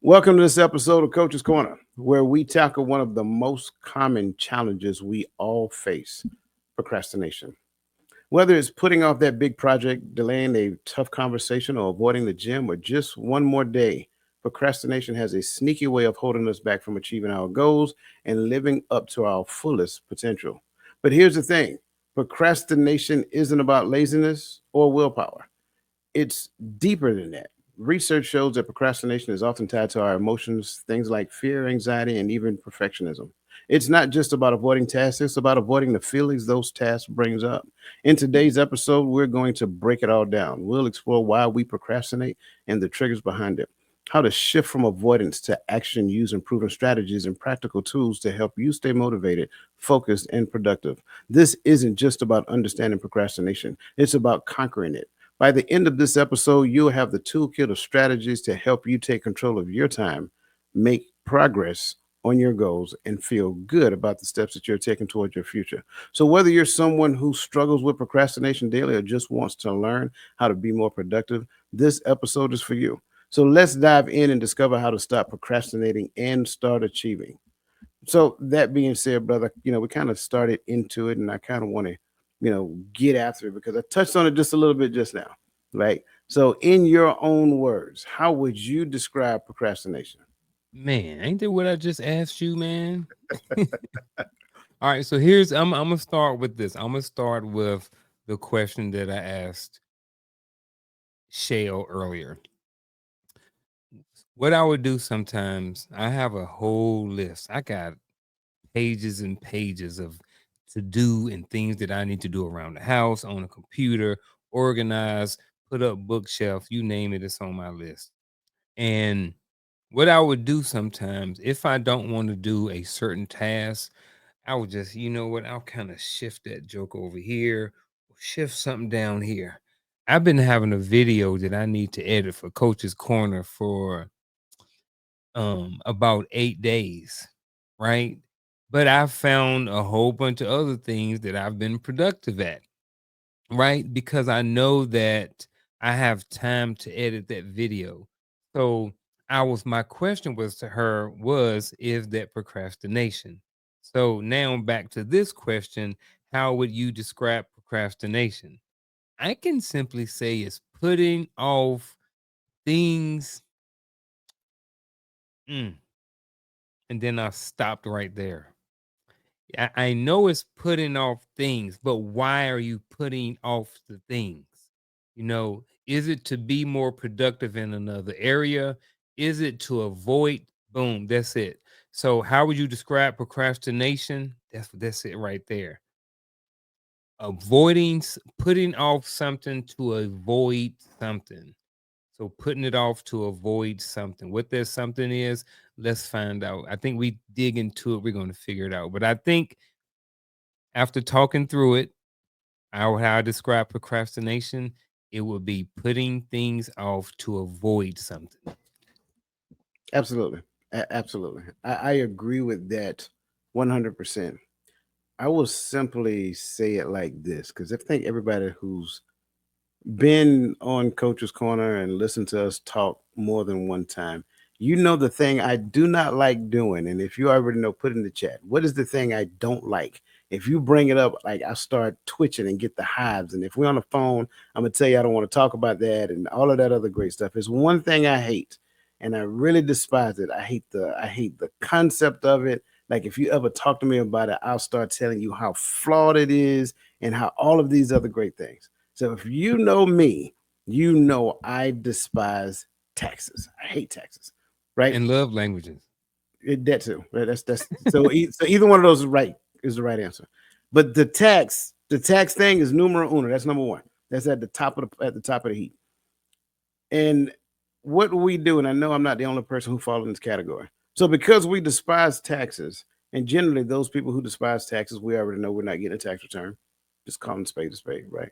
Welcome to this episode of Coach's Corner, where we tackle one of the most common challenges we all face: procrastination. Whether it's putting off that big project, delaying a tough conversation, or avoiding the gym, or just one more day, procrastination has a sneaky way of holding us back from achieving our goals and living up to our fullest potential. But here's the thing: procrastination isn't about laziness or willpower. It's deeper than that. Research shows that procrastination is often tied to our emotions, things like fear, anxiety, and even perfectionism. It's not just about avoiding tasks, it's about avoiding the feelings those tasks brings up. In today's episode, we're going to break it all down. We'll explore why we procrastinate and the triggers behind it, how to shift from avoidance to action using proven strategies and practical tools to help you stay motivated, focused, and productive. This isn't just about understanding procrastination, it's about conquering it. By the end of this episode, you'll have the toolkit of strategies to help you take control of your time, make progress on your goals, and feel good about the steps that you're taking towards your future. So, whether you're someone who struggles with procrastination daily or just wants to learn how to be more productive, this episode is for you. So, let's dive in and discover how to stop procrastinating and start achieving. So that being said, brother, we kind of started into it, and I kind of want to, get after it because I touched on it just a little bit just now, right? So, in your own words, how would you describe procrastination? Man, ain't that what I just asked you, man? All right, so here's I'm gonna start with this. I'm gonna start with the question that I asked Shale earlier. What I would do sometimes, I have a whole list. I got pages and pages of to do and things that I need to do around the house, on a computer, organize, put up bookshelf, you name it, it's on my list. And what I would do sometimes, if I don't want to do a certain task, I would just, you know what, I'll kind of shift that joke over here, or shift something down here. I've been having a video that I need to edit for Coach's Corner for about 8 days, right? But I found a whole bunch of other things that I've been productive at, right? Because I know that I have time to edit that video. So my question was to her was, is that procrastination? So now back to this question, how would you describe procrastination? I can simply say it's putting off things. Mm, and then I stopped right there. I know it's putting off things, but why are you putting off the things? Is it to be more productive in another area? Is it to avoid? Boom, that's it. So, how would you describe procrastination? That's it right there. Putting off something to avoid something. So, putting it off to avoid something. What that something is, let's find out. I think we dig into it, we're going to figure it out. But I think after talking through it, how I describe procrastination, it would be putting things off to avoid something. Absolutely. Absolutely. I agree with that 100%. I will simply say it like this because I think everybody who's been on Coach's Corner and listened to us talk more than one time, you know the thing I do not like doing. And if you already know, put in the chat. What is the thing I don't like? If you bring it up, like I start twitching and get the hives. And if we're on the phone, I'm gonna tell you I don't want to talk about that and all of that other great stuff. It's one thing I hate, and I really despise it. I hate the concept of it. Like if you ever talk to me about it, I'll start telling you how flawed it is and how all of these other great things. So if you know me, you know I despise taxes. I hate taxes, right? And love languages. That too. Right? That's so. So either one of those is the right answer. But the tax thing is numero uno. That's number one. That's at the top of the heap. And what we do, and I know I'm not the only person who falls in this category. So because we despise taxes, and generally those people who despise taxes, we already know we're not getting a tax return. Just call them spade a spade, right?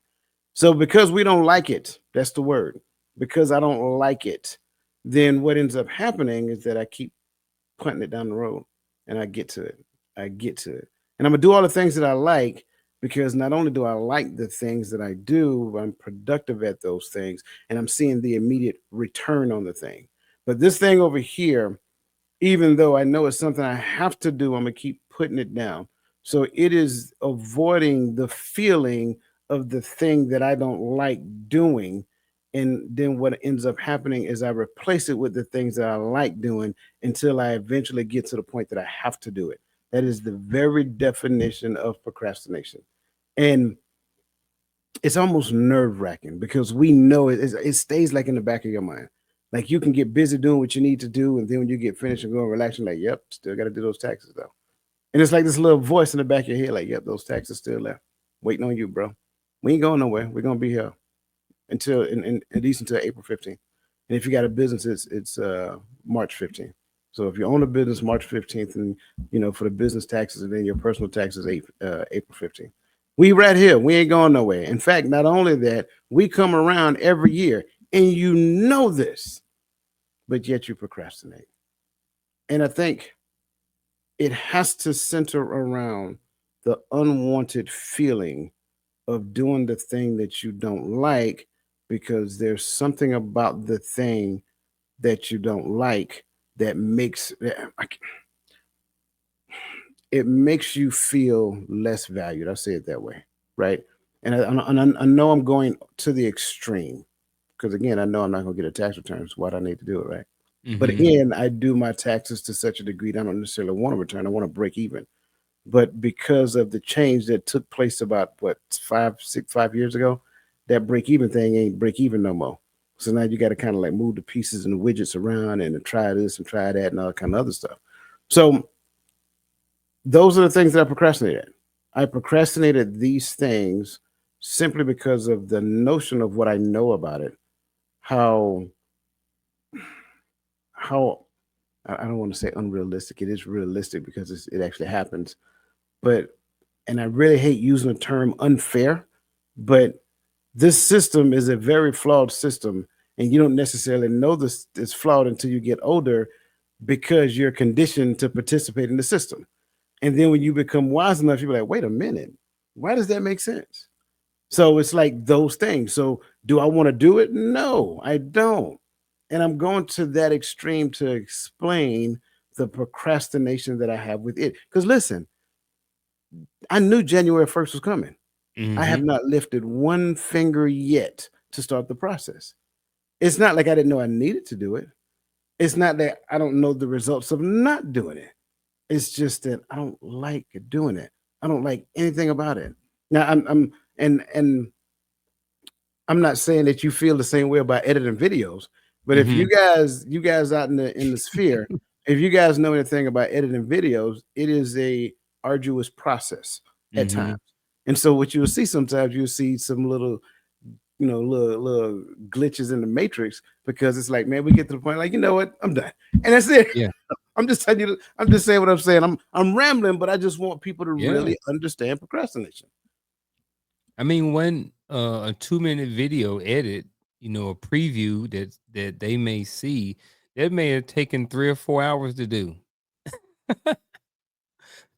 So because we don't like it, that's the word. Because I don't like it, then what ends up happening is that I keep punting it down the road and I get to it. I get to it. And I'm gonna do all the things that I like because not only do I like the things that I do, I'm productive at those things and I'm seeing the immediate return on the thing. But this thing over here, even though I know it's something I have to do, I'm gonna keep putting it down. So it is avoiding the feeling of the thing that I don't like doing. And then what ends up happening is I replace it with the things that I like doing until I eventually get to the point that I have to do it. That is the very definition of procrastination. And it's almost nerve wracking because we know it stays like in the back of your mind. Like you can get busy doing what you need to do, and then when you get finished and go and relax, you're like, "Yep, still got to do those taxes though." And it's like this little voice in the back of your head, like, "Yep, those taxes still left, waiting on you, bro. We ain't going nowhere. We're gonna be here until in at least until April 15th. And if you got a business, it's March 15th. So if you own a business March 15th, and for the business taxes, and then your personal taxes April 15th. We right here. We ain't going nowhere. In fact, not only that, we come around every year, and you know this, but yet you procrastinate. And I think it has to center around the unwanted feeling of doing the thing that you don't like, because there's something about the thing that you don't like that it makes you feel less valued. I'll say it that way, right? And I know I'm going to the extreme because, again, I know I'm not going to get a tax return. So why do I need to do it, right? But Mm-hmm. again, I do my taxes to such a degree that I don't necessarily want to return. I want to break even. But because of the change that took place about what 5 years ago, that break even thing ain't break even no more. So now you got to kind of like move the pieces and the widgets around and try this and try that and all kind of other stuff. So those are the things that I procrastinated. I procrastinated these things simply because of the notion of what I know about it. How how I don't want to say unrealistic. It is realistic because it actually happens. But and I really hate using the term unfair, but this system is a very flawed system, and you don't necessarily know this is flawed until you get older because you're conditioned to participate in the system. And then when you become wise enough, you're like, wait a minute, why does that make sense? So it's like those things. So do I want to do it? No, I don't. And I'm going to that extreme to explain the procrastination that I have with it. Because listen, I knew January 1st was coming. I have Mm-hmm. not lifted one finger yet to start the process. It's not like I didn't know I needed to do it. It's not that I don't know the results of not doing it. It's just that I don't like doing it. I don't like anything about it. Now and I'm not saying that you feel the same way about editing videos, but if Mm-hmm. you guys out in the sphere, if you guys know anything about editing videos, it is a arduous process at Mm-hmm. times. And so what you'll see sometimes, you'll see some little little glitches in the matrix, because it's like, man, we get to the point like, you know what, I'm done, and that's it. Yeah. I'm just telling you. I'm just saying what I'm saying. I'm rambling, but I just want people to Yeah. really understand procrastination. I mean, when a 2-minute video edit, a preview that they may see, that may have taken 3 or 4 hours to do.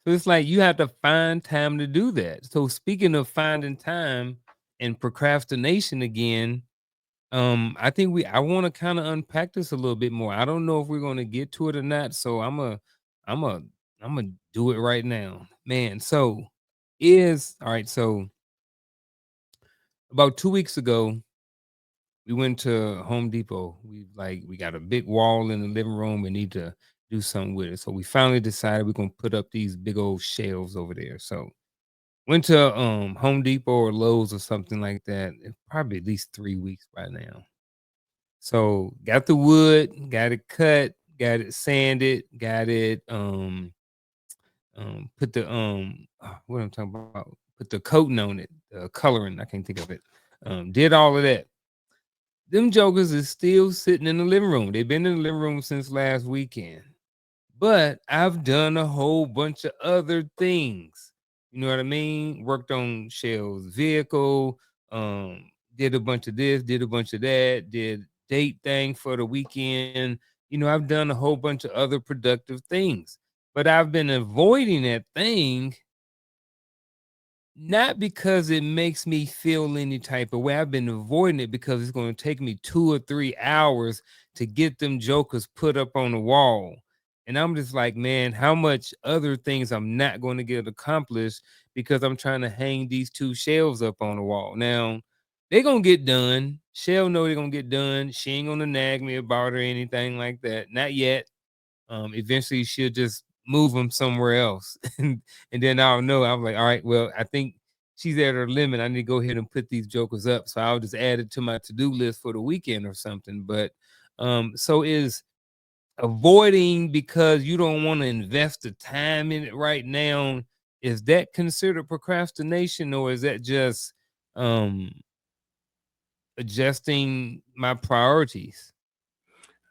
So it's like you have to find time to do that. So speaking of finding time and procrastination again, I think I want to kind of unpack this a little bit more. I don't know if we're gonna get to it or not. So I'm a I'm gonna do it right now. Man, so is all right. So about 2 weeks ago, we went to Home Depot. We got a big wall in the living room. We need to do something with it. So we finally decided we're gonna put up these big old shelves over there. So went to Home Depot or Lowe's or something like that. Probably at least 3 weeks by now. So got the wood, got it cut, got it sanded, got it put the what I'm talking about, put the coating on it, coloring, I can't think of it. Did all of that. Them jokers is still sitting in the living room. They've been in the living room since last weekend. But I've done a whole bunch of other things. You know what I mean? Worked on Shell's vehicle, did a bunch of this, did a bunch of that, did date thing for the weekend. I've done a whole bunch of other productive things. But I've been avoiding that thing not because it makes me feel any type of way. I've been avoiding it because it's going to take me 2 or 3 hours to get them jokers put up on the wall. And I'm just like, man, how much other things I'm not going to get accomplished because I'm trying to hang these two shelves up on the wall. Now, they're going to get done. Shell know they're going to get done. She ain't going to nag me about it or anything like that. Not yet. Eventually she'll just move them somewhere else. And then I'll know. I'm like, all right, well, I think she's at her limit. I need to go ahead and put these jokers up. So I'll just add it to my to-do list for the weekend or something. But so is avoiding because you don't want to invest the time in it right now, is that considered procrastination, or is that just um adjusting my priorities?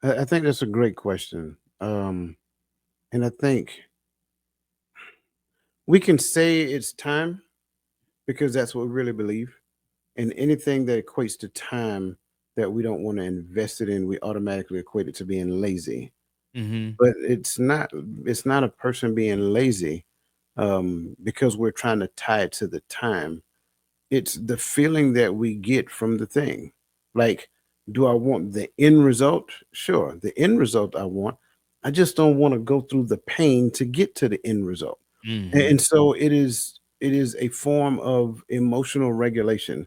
I think that's a great question. And I think we can say it's time because that's what we really believe. And anything that equates to time that we don't want to invest it in, we automatically equate it to being lazy. Mm-hmm. But it's not a person being lazy because we're trying to tie it to the time. It's the feeling that we get from the thing. Like, do I want the end result? Sure, the end result I want. I just don't want to go through the pain to get to the end result. Mm-hmm. And so it is a form of emotional regulation,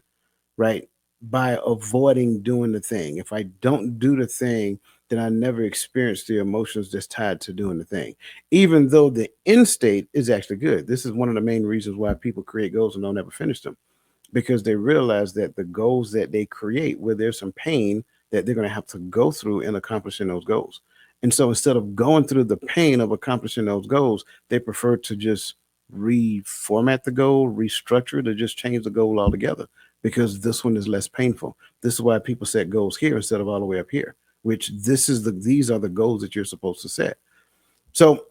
right? By avoiding doing the thing. If I don't do the thing, then I never experience the emotions that's tied to doing the thing, even though the end state is actually good. This is one of the main reasons why people create goals and don't ever finish them, because they realize that the goals that they create, where there's some pain that they're going to have to go through in accomplishing those goals. And so instead of going through the pain of accomplishing those goals, they prefer to just reformat the goal, restructure it, or just change the goal altogether because this one is less painful. This is why people set goals here instead of all the way up here, which these are the goals that you're supposed to set. So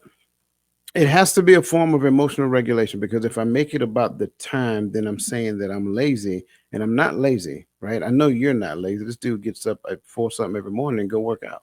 it has to be a form of emotional regulation, because if I make it about the time, then I'm saying that I'm lazy, and I'm not lazy, right? I know you're not lazy. This dude gets up at 4 something every morning and go work out.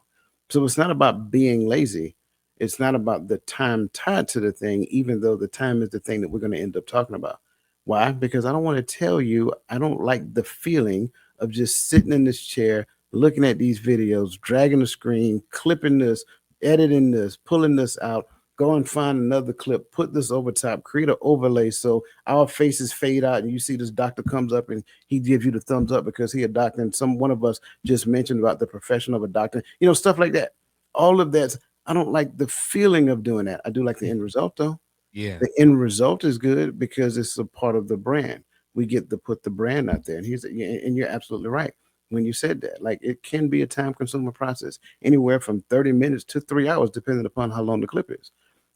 So it's not about being lazy. It's not about the time tied to the thing, even though the time is the thing that we're going to end up talking about. Why? Because I don't want to tell you I don't like the feeling of just sitting in this chair, looking at these videos, dragging the screen, clipping this, editing this, pulling this out, go and find another clip, put this over top, create an overlay so our faces fade out, and you see this doctor comes up and he gives you the thumbs up because he a doctor, and some one of us just mentioned about the profession of a doctor, stuff like that. All of that, I don't like the feeling of doing that. I do like the end result though. Yeah. The end result is good because it's a part of the brand. We get to put the brand out there, and and you're absolutely right when you said that. Like, it can be a time consuming process, anywhere from 30 minutes to 3 hours, depending upon how long the clip is.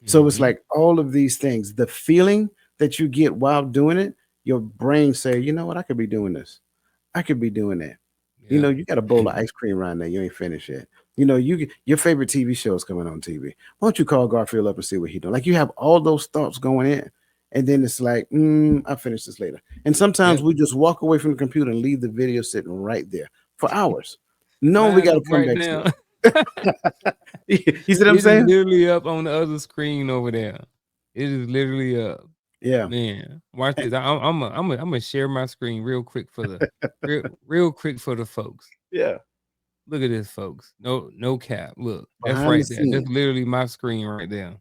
So it's Mm-hmm. like all of these things, the feeling that you get while doing it, your brain say, you know what, I could be doing this. I could be doing that. Yeah. You got a bowl of ice cream right there. You ain't finished yet. Your favorite TV show is coming on TV. Why don't you call Garfield up and see what he doing? Like, you have all those thoughts going in, and then it's like, I'll finish this later. And sometimes Yep. we just walk away from the computer and leave the video sitting right there for hours. No, we Mine got to up come right back to now. it. You see what I'm It is saying? literally up on the other screen over there. It is literally up. Yeah. Man, watch this. I'm gonna share my screen real quick for the folks. Yeah. Look at this, folks. No cap. Look, that's Behind the right there. That's scenes. literally my screen right there.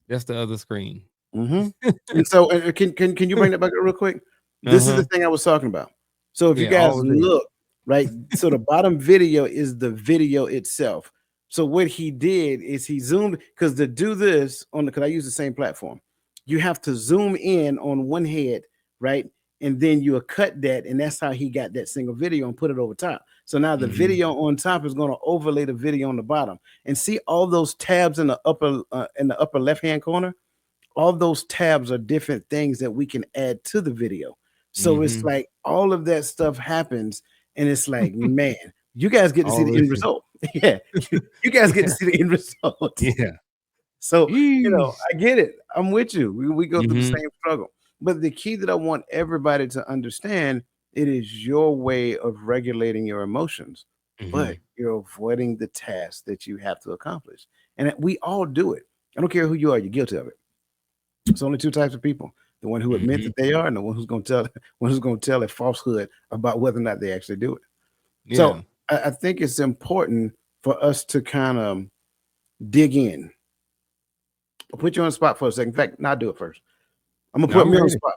That's the other screen. Mhm. And so, can you bring that back up real quick? This is the Uh-huh. thing I was talking about. So if you Yeah, guys all day. look, right, so the bottom video is the video itself. So what he did is he zoomed, because to do this on the, because I use the same platform, you have to zoom in on one head, right? And then you'll cut that, and that's how he got that single video and put it over top. So now the Mm-hmm. video on top is going to overlay the video on the bottom, and see all those tabs in the upper left hand corner. All those tabs are different things that we can add to the video. So it's Mm-hmm. like all of that stuff happens, and it's like, man, you guys get to see All the end this. result. Yeah, you guys get to Yeah. see the end result. Yeah. So, Yeesh. I get it. I'm with you. We go through the Mm-hmm. same struggle. But the key that I want everybody to understand, it is your way of regulating your emotions, Mm-hmm. but you're avoiding the task that you have to accomplish. And we all do it. I don't care who you are, you're guilty of it. It's only two types of people: the one who admit Mm-hmm. that they are, and the one who's going to tell one who's going to tell a falsehood about whether or not they actually do it. So Yeah. I think it's important. for us to kind of dig in. I'll put you on the spot for a second. In fact, not do it first. I'm gonna No, put I'm me on the ready. spot.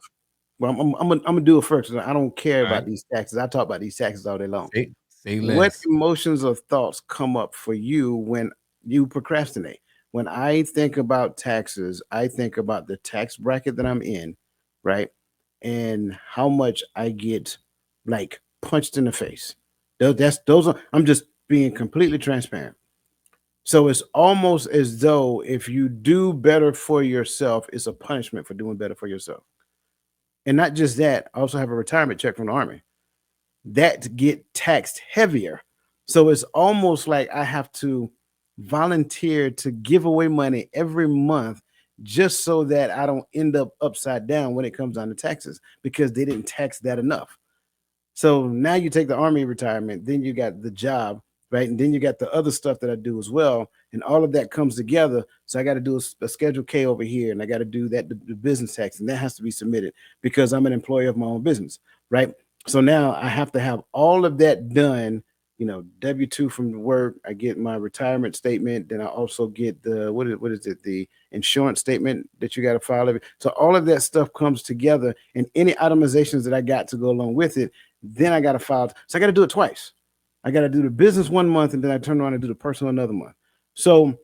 Well, I'm gonna do it first. I don't care All about right. these taxes. I talk about these taxes all day long. Say What less. emotions or thoughts come up for you when you procrastinate? When I think about taxes, I think about the tax bracket that I'm in, right? And how much I get like punched in the face. Those are I'm just being completely transparent. So it's almost as though if you do better for yourself, it's a punishment for doing better for yourself. And not just that, I also have a retirement check from the army that get taxed heavier. So it's almost like I have to volunteer to give away money every month just so that I don't end up upside down when it comes down to taxes because they didn't tax that enough. So now you take the army retirement, then you got the job, right? And then you got the other stuff that I do as well. And all of that comes together. So I got to do a Schedule K over here, and I got to do that, the business tax, and that has to be submitted because I'm an employee of my own business, right? So now I have to have all of that done. W 2 from the work. I get my retirement statement. Then I also get the what is it? The insurance statement that you got to file. So all of that stuff comes together, and any itemizations that I got to go along with it, then I got to file. So I got to do it twice. I got to do the business one month and then I turn around and do the personal another month. So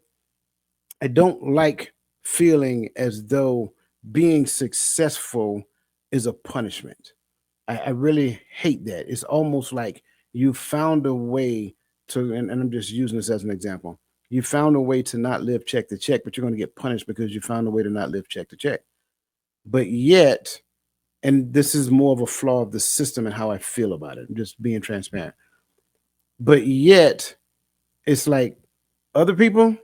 I don't like feeling as though being successful is a punishment. I really hate that. It's almost like you found a way to, and I'm just using this as an example. You found a way to not live check to check, but you're going to get punished because you found a way to not live check to check. But yet, and this is more of a flaw of the system and how I feel about it. I'm just being transparent. But yet, it's like other people,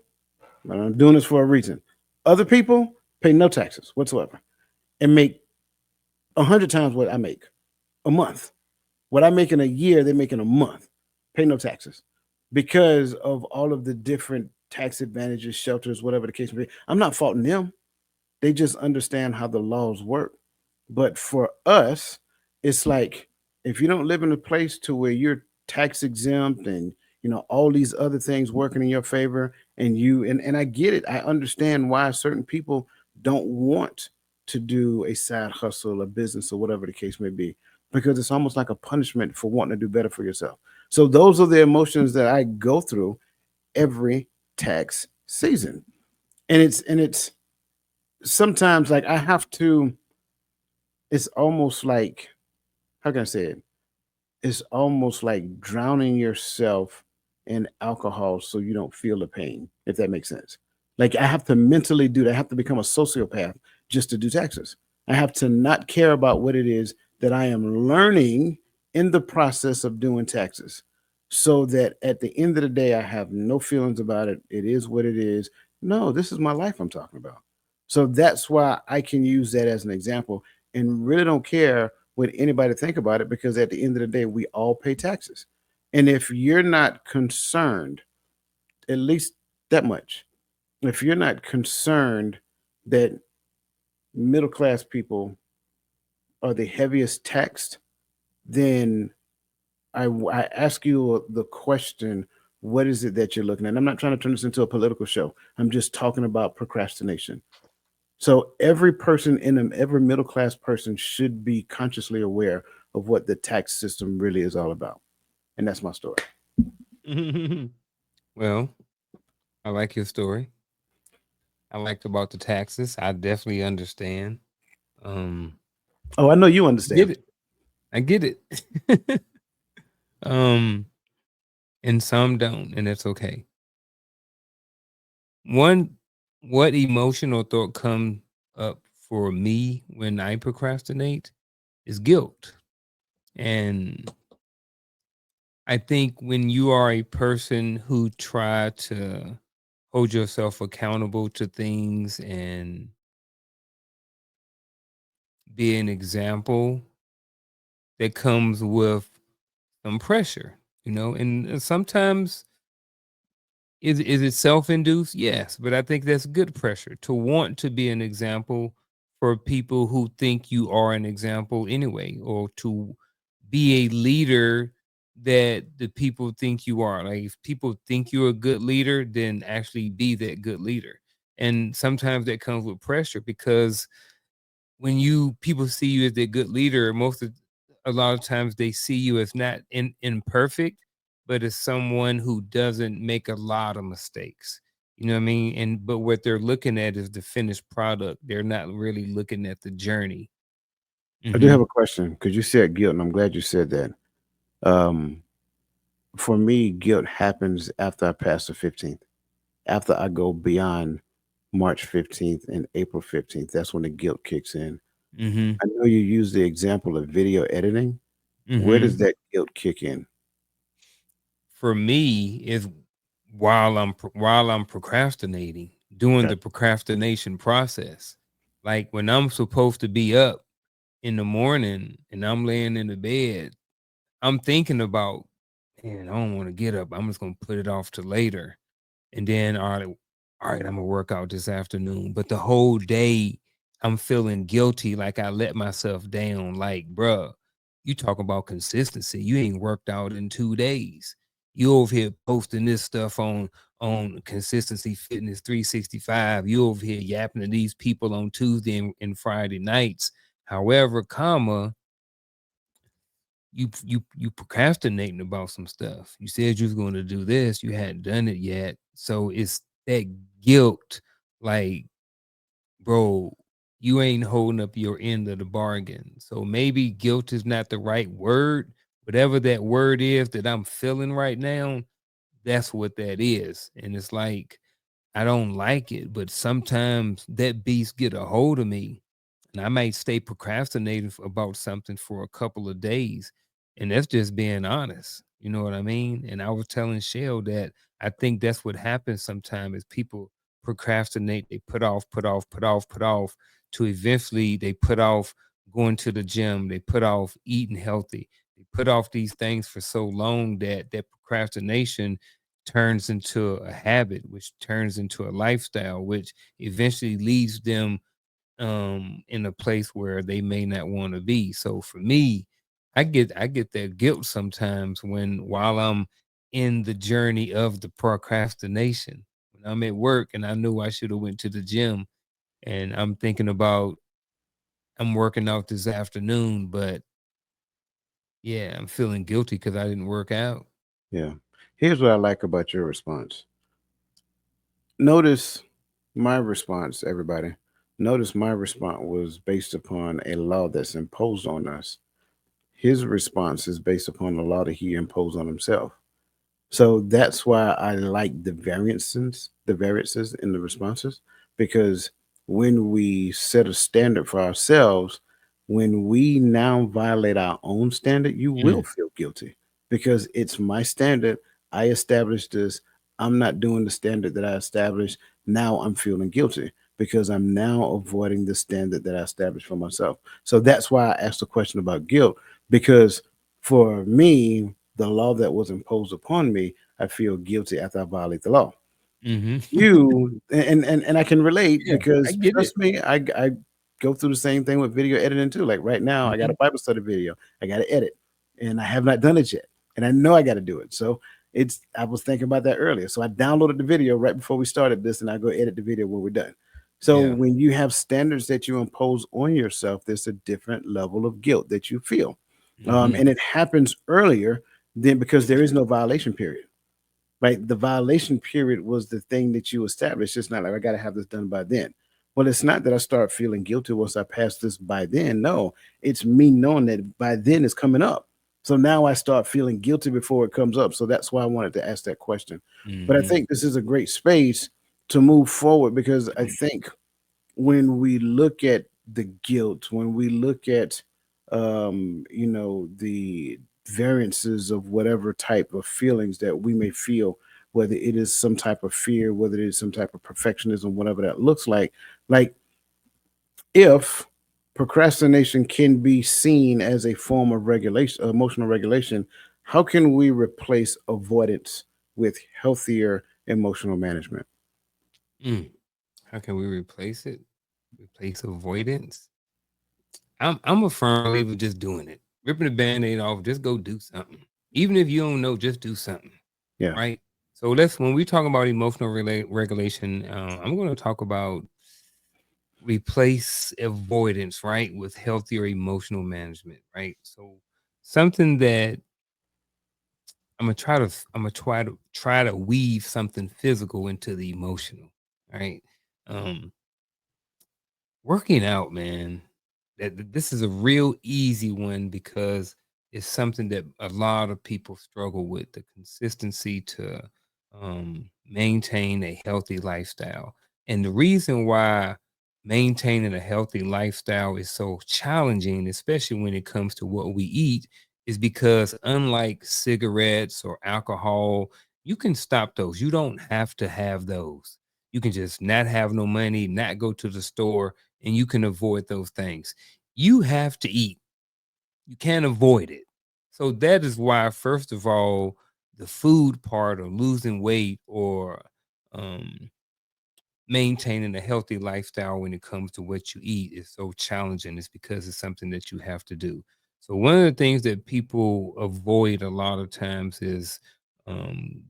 and I'm doing this for a reason. Other people pay no taxes whatsoever and make 100 times what I make a month. What I make in a year, they make in a month. Pay no taxes because of all of the different tax advantages, shelters, whatever the case may be. I'm not faulting them. They just understand how the laws work. But for us, it's like if you don't live in a place to where you're tax exempt and all these other things working in your favor, and I get it. I understand why certain people don't want to do a side hustle, a business, or whatever the case may be, because it's almost like a punishment for wanting to do better for yourself. So those are the emotions that I go through every tax season. And it's sometimes like I have to, it's almost like, how can I say it? It's almost like drowning yourself in alcohol so you don't feel the pain, if that makes sense. Like I have to mentally do that. I have to become a sociopath just to do taxes. I have to not care about what it is that I am learning in the process of doing taxes so that at the end of the day, I have no feelings about it. It is what it is. No, this is my life I'm talking about. So that's why I can use that as an example and really don't care what anybody think about it because at the end of the day, we all pay taxes. And if you're not concerned, at least that much, if you're not concerned that middle class people are the heaviest taxed, then I ask you the question, what is it that you're looking at? I'm not trying to turn this into a political show. I'm just talking about procrastination. So every person in them, every middle class person should be consciously aware of what the tax system really is all about. And that's my story. Well, I like your story. I liked about the taxes. I definitely understand. Um, Oh, I know you get understand. it. I get it. um, and some don't, and that's okay. One, what emotional thought come up for me when I procrastinate is guilt. And I think when you are a person who try to hold yourself accountable to things and be an example, that comes with some pressure, and sometimes is it self-induced? Yes, but I think that's good pressure to want to be an example for people who think you are an example anyway, or to be a leader that the people think you are. Like if people think you're a good leader, then actually be that good leader. And sometimes that comes with pressure because when you people see you as a good leader, a lot of times they see you as not imperfect, but as someone who doesn't make a lot of mistakes. You know what I mean? And but what they're looking at is the finished product. They're not really looking at the journey. I do Hmm. have a question because you said guilt, and I'm glad you said that. Um, for me, guilt happens after I pass the 15th. After I go beyond March 15th and April 15th, that's when the guilt kicks in. Hmm. I know you use the example of video editing. Where does Hmm. that guilt kick in? For me, is while I'm procrastinating, doing Okay. the procrastination process. Like when I'm supposed to be up in the morning and I'm laying in the bed, I'm thinking about, man, I don't want to get up. I'm just gonna put it off to later. And then all right, I'm gonna work out this afternoon. But the whole day I'm feeling guilty, like I let myself down. Like, bruh, you talk about consistency. You ain't worked out in 2 days. You over here posting this stuff on consistency fitness 365. You over here yapping to these people on Tuesday and Friday nights. However, comma, you procrastinating about some stuff. You said you was going to do this, you hadn't done it yet. So it's that guilt, like, bro, you ain't holding up your end of the bargain. So maybe guilt is not the right word. Whatever that word is that I'm feeling right now, that's what that is. And it's like I don't like it, but sometimes that beast get a hold of me and I might stay procrastinating about something for a couple of days. And that's just being honest. You know what I mean? And I was telling Shell that I think that's what happens sometimes is people procrastinate, they put off to eventually they put off going to the gym, they put off eating healthy, they put off these things for so long that that procrastination turns into a habit, which turns into a lifestyle, which eventually leads them in a place where they may not want to be. So for me, I get that guilt sometimes when while I'm in the journey of the procrastination. When I'm at work and I knew I should have went to the gym and I'm thinking about I'm working out this afternoon, but yeah, I'm feeling guilty because I didn't work out. Yeah. Here's what I like about your response. Notice my response, everybody. Notice my response was based upon a law that's imposed on us. His response is based upon the law that he imposed on himself. So that's why I like the variances in the responses, because when we set a standard for ourselves, when we now violate our own standard, you will Mm, feel guilty because it's my standard. I established this. I'm not doing the standard that I established. Now I'm feeling guilty because I'm now avoiding the standard that I established for myself. So that's why I asked the question about guilt, because for me, the law that was imposed upon me, I feel guilty after I violate the law. mhm. You and I can relate Yeah, I because get it. trust me, I go through the same thing with video editing too. Like right now, I got a Mhm. Bible study video I got to edit, and I have not done it yet, and I know I got to do it. So it's I was thinking about that earlier. So I downloaded the video right before we started this, and I go edit the video when we're done. So Yeah. when you have standards that you impose on yourself, there's a different level of guilt that you feel, Mhm. and it happens earlier than because there is no violation period, right? The violation period was the thing that you established. It's not like I got to have this done by then. Well, it's not that I start feeling guilty once I pass this by then. No, it's me knowing that by then it's coming up. So now I start feeling guilty before it comes up. So that's why I wanted to ask that question. But I Mhm. think this is a great space to move forward because I think when we look at the guilt, when we look at the variances of whatever type of feelings that we may feel, whether it is some type of fear, whether it is some type of perfectionism, whatever that looks like if procrastination can be seen as a form of regulation, emotional regulation, how can we replace avoidance with healthier emotional management? Mm. How can we replace it? Replace avoidance? I'm a firm believer just doing it. Ripping the band-aid off, just go do something. Even if you don't know, just do something, Yeah. right? So let's when we talk about emotional regulation, I'm going to talk about replace avoidance, right, with healthier emotional management, right? So something that I'm gonna try to weave something physical into the emotional, right? Um, Working out, man. This is a real easy one because it's something that a lot of people struggle with, the consistency to maintain a healthy lifestyle. And the reason why maintaining a healthy lifestyle is so challenging, especially when it comes to what we eat, is because unlike cigarettes or alcohol, you can stop those. You don't have to have those. You can just not have no money, not go to the store, and you can avoid those things. You have to eat. You can't avoid it. So that is why, first of all, the food part or losing weight or um, maintaining a healthy lifestyle when it comes to what you eat is so challenging. It's because it's something that you have to do. So one of the things that people avoid a lot of times is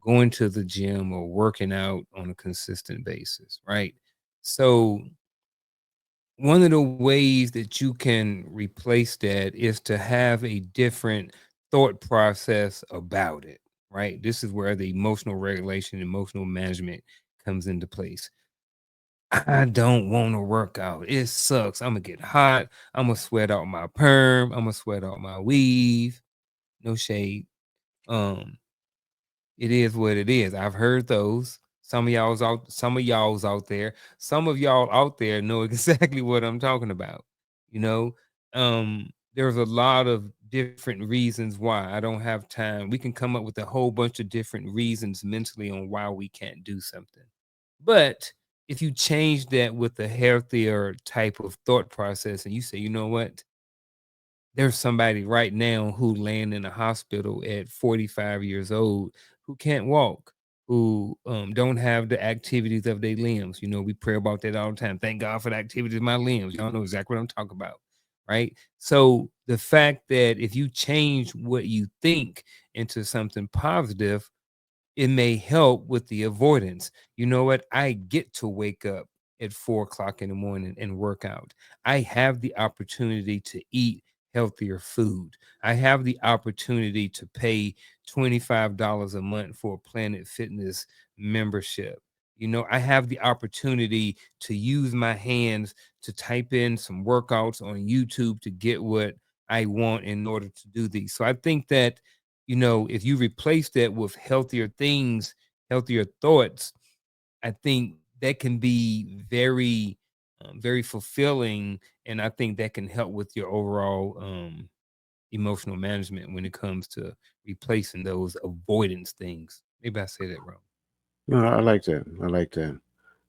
going to the gym or working out on a consistent basis, right? So one of the ways that you can replace that is to have a different thought process about it, right? This is where the emotional regulation, emotional management comes into place. I don't want to work out. It sucks. I'm gonna get hot. I'm gonna sweat out my perm. I'm gonna sweat out my weave. No shade. Um, it is what it is. I've heard those. Some of y'all's out there. Some of y'all out there know exactly what I'm talking about. You know, there's a lot of different reasons why. I don't have time. We can come up with a whole bunch of different reasons mentally on why we can't do something. But if you change that with a healthier type of thought process and you say, you know what? There's somebody right now who laying in a hospital at 45 years old who can't walk, who don't have the activities of their limbs. You know, we pray about that all the time. Thank God for the activities of my limbs. Y'all know exactly what I'm talking about, right? So the fact that if you change what you think into something positive, it may help with the avoidance. You know what? I get to wake up at 4 o'clock in the morning and work out. I have the opportunity to eat healthier food. I have the opportunity to pay $25 a month for a Planet Fitness membership. You know, I have the opportunity to use my hands to type in some workouts on YouTube to get what I want in order to do these. So I think that if you replace that with healthier things, healthier thoughts, I think that can be very fulfilling. And I think that can help with your overall emotional management when it comes to replacing those avoidance things. Maybe I say that wrong. No, I like that. I like that.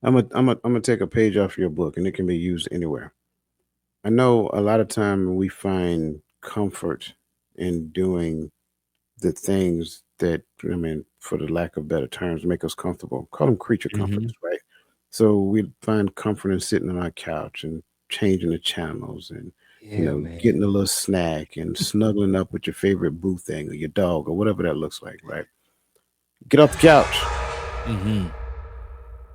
I'm gonna take a page off your book, and it can be used anywhere. I know a lot of time we find comfort in doing the things that, I mean, for the lack of better terms, make us comfortable. Call them creature Hmm. comforts, right? So we find comfort in sitting on our couch and changing the channels and Yeah, getting man. a little snack and snuggling up with your favorite boo thing or your dog or whatever that looks like, right? Get off the couch. Hmm.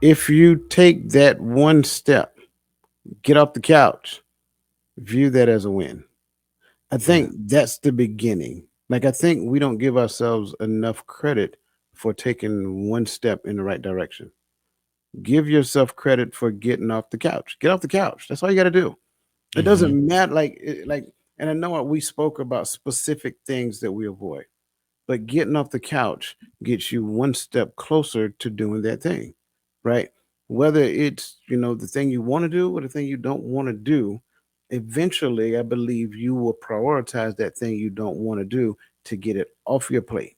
If you take that one step, get off the couch, view that as a win. I Yeah. think that's the beginning. Like, I think we don't give ourselves enough credit for taking one step in the right direction. Give yourself credit for getting off the couch. Get off the couch. That's all you got to do. It Hmm. doesn't matter. And I know what we spoke about specific things that we avoid, but getting off the couch gets you one step closer to doing that thing, right? Whether it's, the thing you want to do or the thing you don't want to do, eventually, I believe you will prioritize that thing you don't want to do to get it off your plate.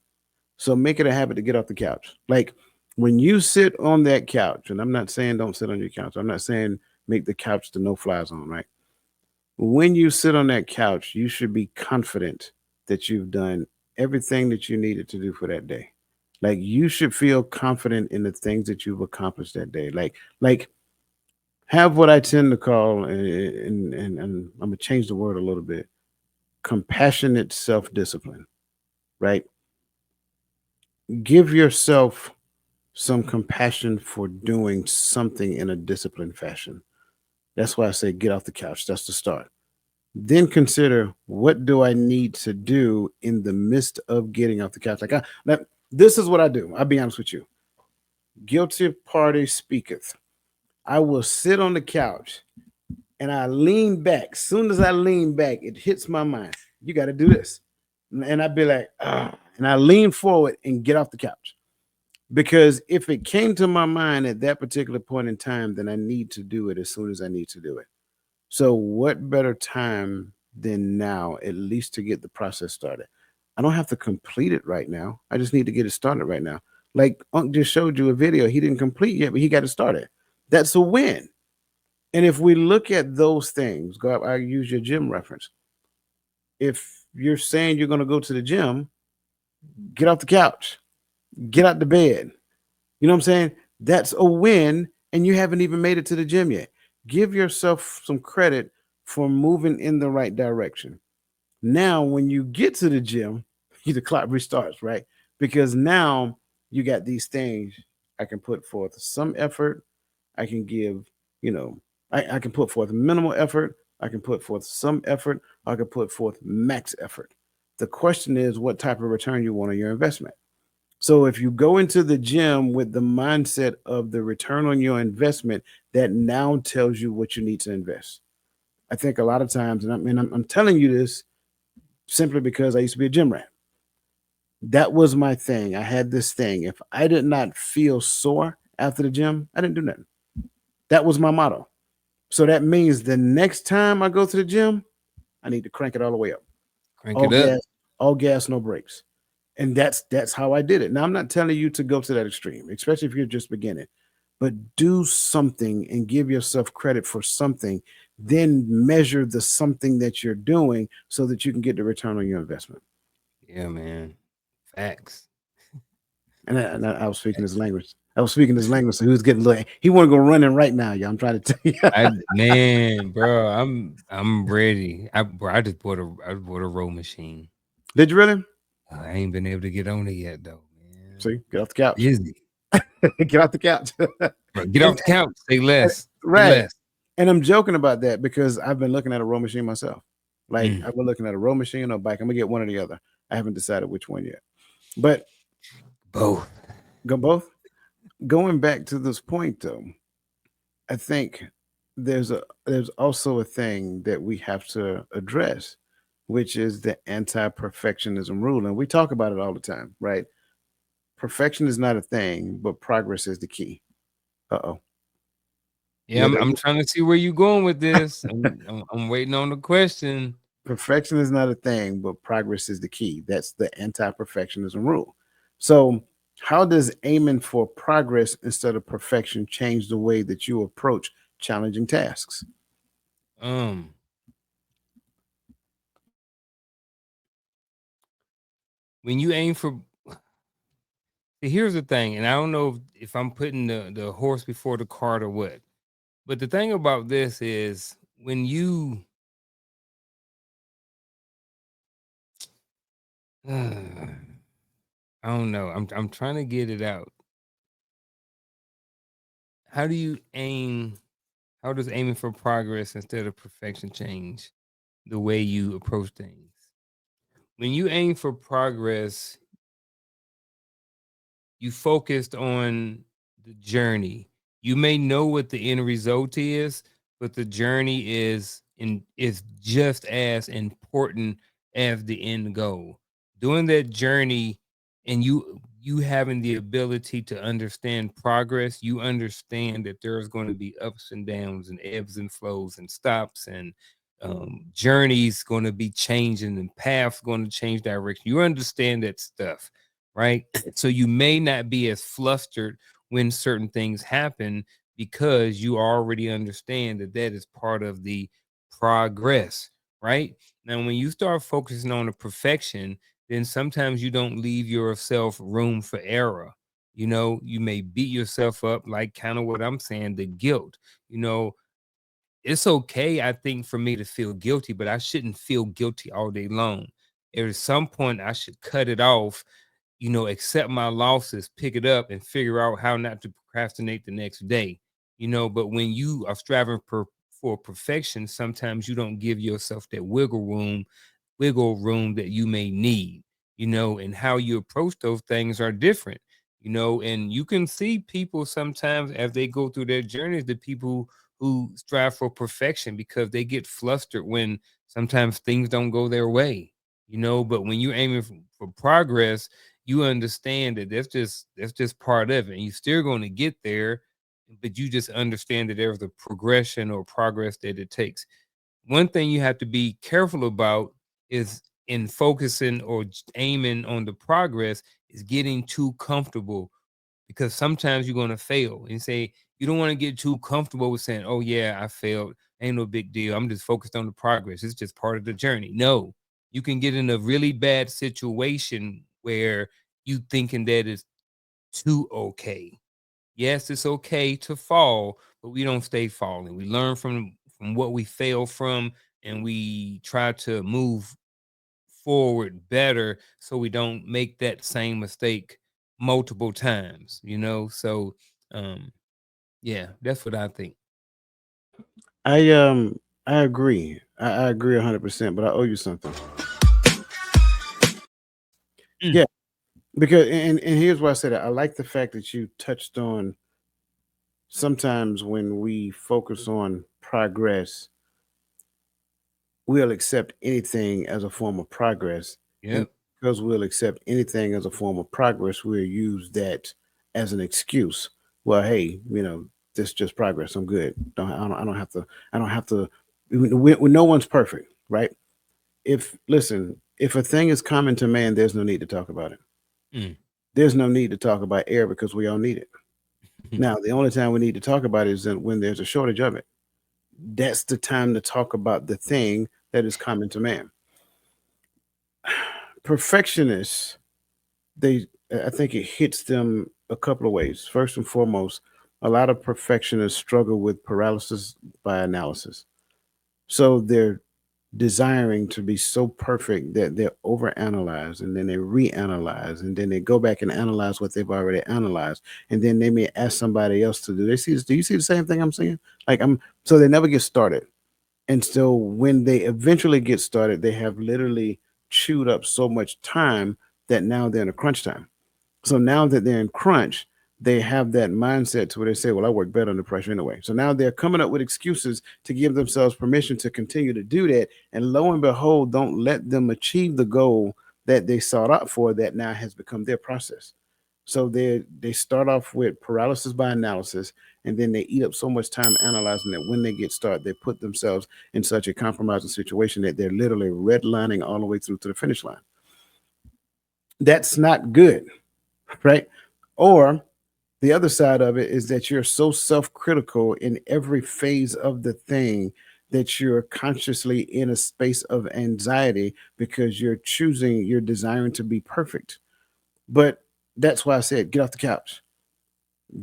So make it a habit to get off the couch. Like when you sit on that couch, and I'm not saying don't sit on your couch, I'm not saying make the couch the no fly zone, right? When you sit on that couch, you should be confident that you've done everything that you needed to do for that day. Like you should feel confident in the things that you've accomplished that day. Like have what I tend to call, and I'm gonna change the word a little bit, compassionate self discipline, right? Give yourself some compassion for doing something in a disciplined fashion. That's why I say get off the couch. That's the start. Then consider, what do I need to do in the midst of getting off the couch? Now, this is what I do. I'll be honest with you. Guilty party speaketh. I will sit on the couch and I lean back. Soon as I lean back, it hits my mind. You got to do this. And I'd be like, ah, and I lean forward and get off the couch. Because if it came to my mind at that particular point in time, then I need to do it as soon as I need to do it. So, what better time than now, at least to get the process started? I don't have to complete it right now. I just need to get it started right now. Like Unc just showed you a video he didn't complete yet, but he got it started. That's a win. And if we look at those things, go, I use your gym reference. If you're saying you're going to go to the gym, get off the couch, get out the bed. You know what I'm saying? That's a win, and you haven't even made it to the gym yet. Give yourself some credit for moving in the right direction. Now, when you get to the gym, the clock restarts, right? Because now you got these things. I can put forth some effort. I can give, you know, I can put forth minimal effort. I can put forth some effort. I can put forth max effort. The question is, what type of return you want on your investment? So if you go into the gym with the mindset of the return on your investment, that now tells you what you need to invest. I think a lot of times, and I mean, I'm telling you this simply because I used to be a gym rat. That was my thing. I had this thing. If I did not feel sore after the gym, I didn't do nothing. That was my motto. So that means the next time I go to the gym, I need to crank it all the way up. Crank All it up. gas, all gas, no brakes. And that's how I did it. Now I'm not telling you to go to that extreme, especially if you're just beginning, but do something and give yourself credit for something. Then measure the something that you're doing so that you can get the return on your investment. Yeah, man. Facts. And I was speaking his language. I was speaking his language, so he was getting a little. He want to go running right now, y'all. I'm trying to tell you. I man, bro, I'm ready. I just bought a row machine. Did you really? I ain't been able to get on it yet though, man. See, get off the couch. Busy. Get off the couch. Bro, get and, off the couch. Say and- less. Say right. less. And I'm joking about that because I've been looking at a row machine myself. Like Mm, I've been looking at a row machine or a bike. I'm gonna get one or the other. I haven't decided which one yet. But both. go both. Going back to this point though, I think there's also a thing that we have to address, which is the anti-perfectionism rule. And we talk about it all the time, right? Perfection is not a thing, but progress is the key. Uh-oh. Yeah, Yeah, I'm trying to see where you going with this. I'm waiting on the question. perfection is not a thing, but progress is the key. That's the anti-perfectionism rule. So, how does aiming for progress instead of perfection change the way that you approach challenging tasks? Um, when you aim for see, here's the thing, and I don't know if I'm putting the horse before the cart or what. But the thing about this is when you I don't know. I'm trying to get it out. How do you aim? How does aiming for progress instead of perfection change the way you approach things? When you aim for progress, you focused on the journey. You may know what the end result is, but the journey is just as important as the end goal. Doing that journey and you having the ability to understand progress, you understand that there's going to be ups and downs and ebbs and flows and stops and journeys going to be changing and paths going to change direction. You understand that stuff, right? So you may not be as flustered when certain things happen because you already understand that that is part of the progress, right? Now, when you start focusing on the perfection, then sometimes you don't leave yourself room for error. You know, you may beat yourself up, like kind of what I'm saying, the guilt. You know, it's okay, I think, for me to feel guilty, but I shouldn't feel guilty all day long. At some point, I should cut it off accept my losses, pick it up, and figure out how not to procrastinate the next day. But when you are striving for perfection, sometimes you don't give yourself that wiggle room that you may need, and how you approach those things are different, and you can see people sometimes as they go through their journeys, the people who strive for perfection, because they get flustered when sometimes things don't go their way, but when you're aiming for progress, you understand that that's just part of it, and you're still going to get there, but you just understand that there's a progression or progress that it takes. One thing you have to be careful about is in focusing or aiming on the progress is getting too comfortable, because sometimes you're going to fail, and say you don't want to get too comfortable with saying, oh yeah, I failed, ain't no big deal, I'm just focused on the progress, it's just part of the journey. No, you can get in a really bad situation where you thinking that is too okay. Yes, it's okay to fall, but we don't stay falling. We learn from what we fail from, and we try to move forward better so we don't make that same mistake multiple times. So um yeah, that's what I think. I agree. I agree 100%, but I owe you something. Mm, Yeah, because and here's why I said that. I like the fact that you touched on sometimes when we focus on progress, we'll accept anything as a form of progress. And yep. because we'll accept anything as a form of progress, we'll use that as an excuse. Well, hey, this is just progress. I'm good. I don't have to. I don't have to. No one's perfect, right? If listen, if a thing is common to man, there's no need to talk about it. Mm. There's no need to talk about air because we all need it. Now, the only time we need to talk about it is when there's a shortage of it. That's the time to talk about the thing that is common to man. Perfectionists, they I think it hits them a couple of ways. First and foremost, a lot of perfectionists struggle with paralysis by analysis. So they're desiring to be so perfect that they're overanalyze, and then they reanalyze, and then they go back and analyze what they've already analyzed, and then they may ask somebody else to do. They see this, do you see the same thing I'm saying? Like I'm so they never get started. And so when they eventually get started, they have literally chewed up so much time that now they're in a crunch time. So now that they're in crunch, they have that mindset to where they say, well, I work better under pressure anyway. So now they're coming up with excuses to give themselves permission to continue to do that. And lo and behold, don't let them achieve the goal that they sought out for that now has become their process. So they start off with paralysis by analysis, and then they eat up so much time analyzing that when they get started, they put themselves in such a compromising situation that they're literally redlining all the way through to the finish line. That's not good, right? Or the other side of it is that you're so self-critical in every phase of the thing that you're consciously in a space of anxiety because you're desiring to be perfect. But that's why I said get off the couch.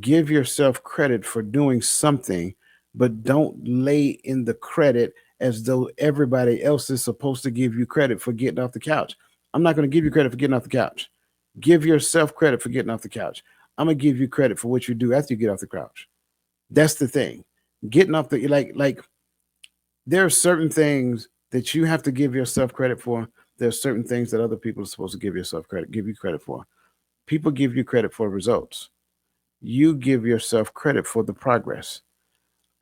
Give yourself credit for doing something, but don't lay in the credit as though everybody else is supposed to give you credit for getting off the couch. I'm not going to give you credit for getting off the couch. Give yourself credit for getting off the couch. I'm going to give you credit for what you do after you get off the couch. That's the thing. Getting off the like there are certain things that you have to give yourself credit for. There are certain things that other people are supposed to give you credit for. People give you credit for results. You give yourself credit for the progress.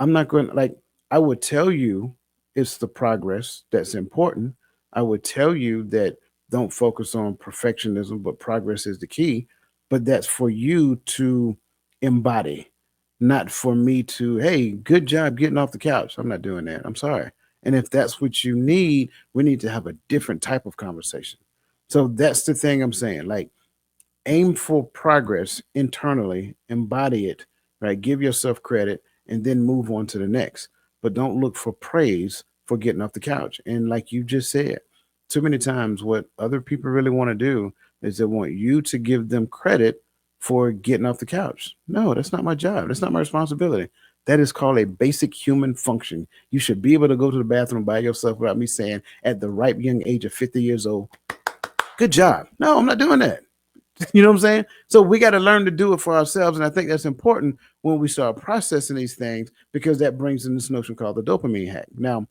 I'm not going to like, I would tell you it's the progress that's important. I would tell you that don't focus on perfectionism, but progress is the key. But that's for you to embody, not for me to, hey, good job getting off the couch. I'm not doing that. I'm sorry. And if that's what you need, we need to have a different type of conversation. So that's the thing I'm saying. Like, aim for progress internally, embody it, right? Give yourself credit and then move on to the next. But don't look for praise for getting off the couch. And like you just said, too many times what other people really want to do is they want you to give them credit for getting off the couch. No, that's not my job. That's not my responsibility. That is called a basic human function. You should be able to go to the bathroom by yourself without me saying at the ripe young age of 50 years old, good job. No, I'm not doing that. You know what I'm saying? So we got to learn to do it for ourselves. And I think that's important when we start processing these things, because that brings in this notion called the dopamine hack. Now,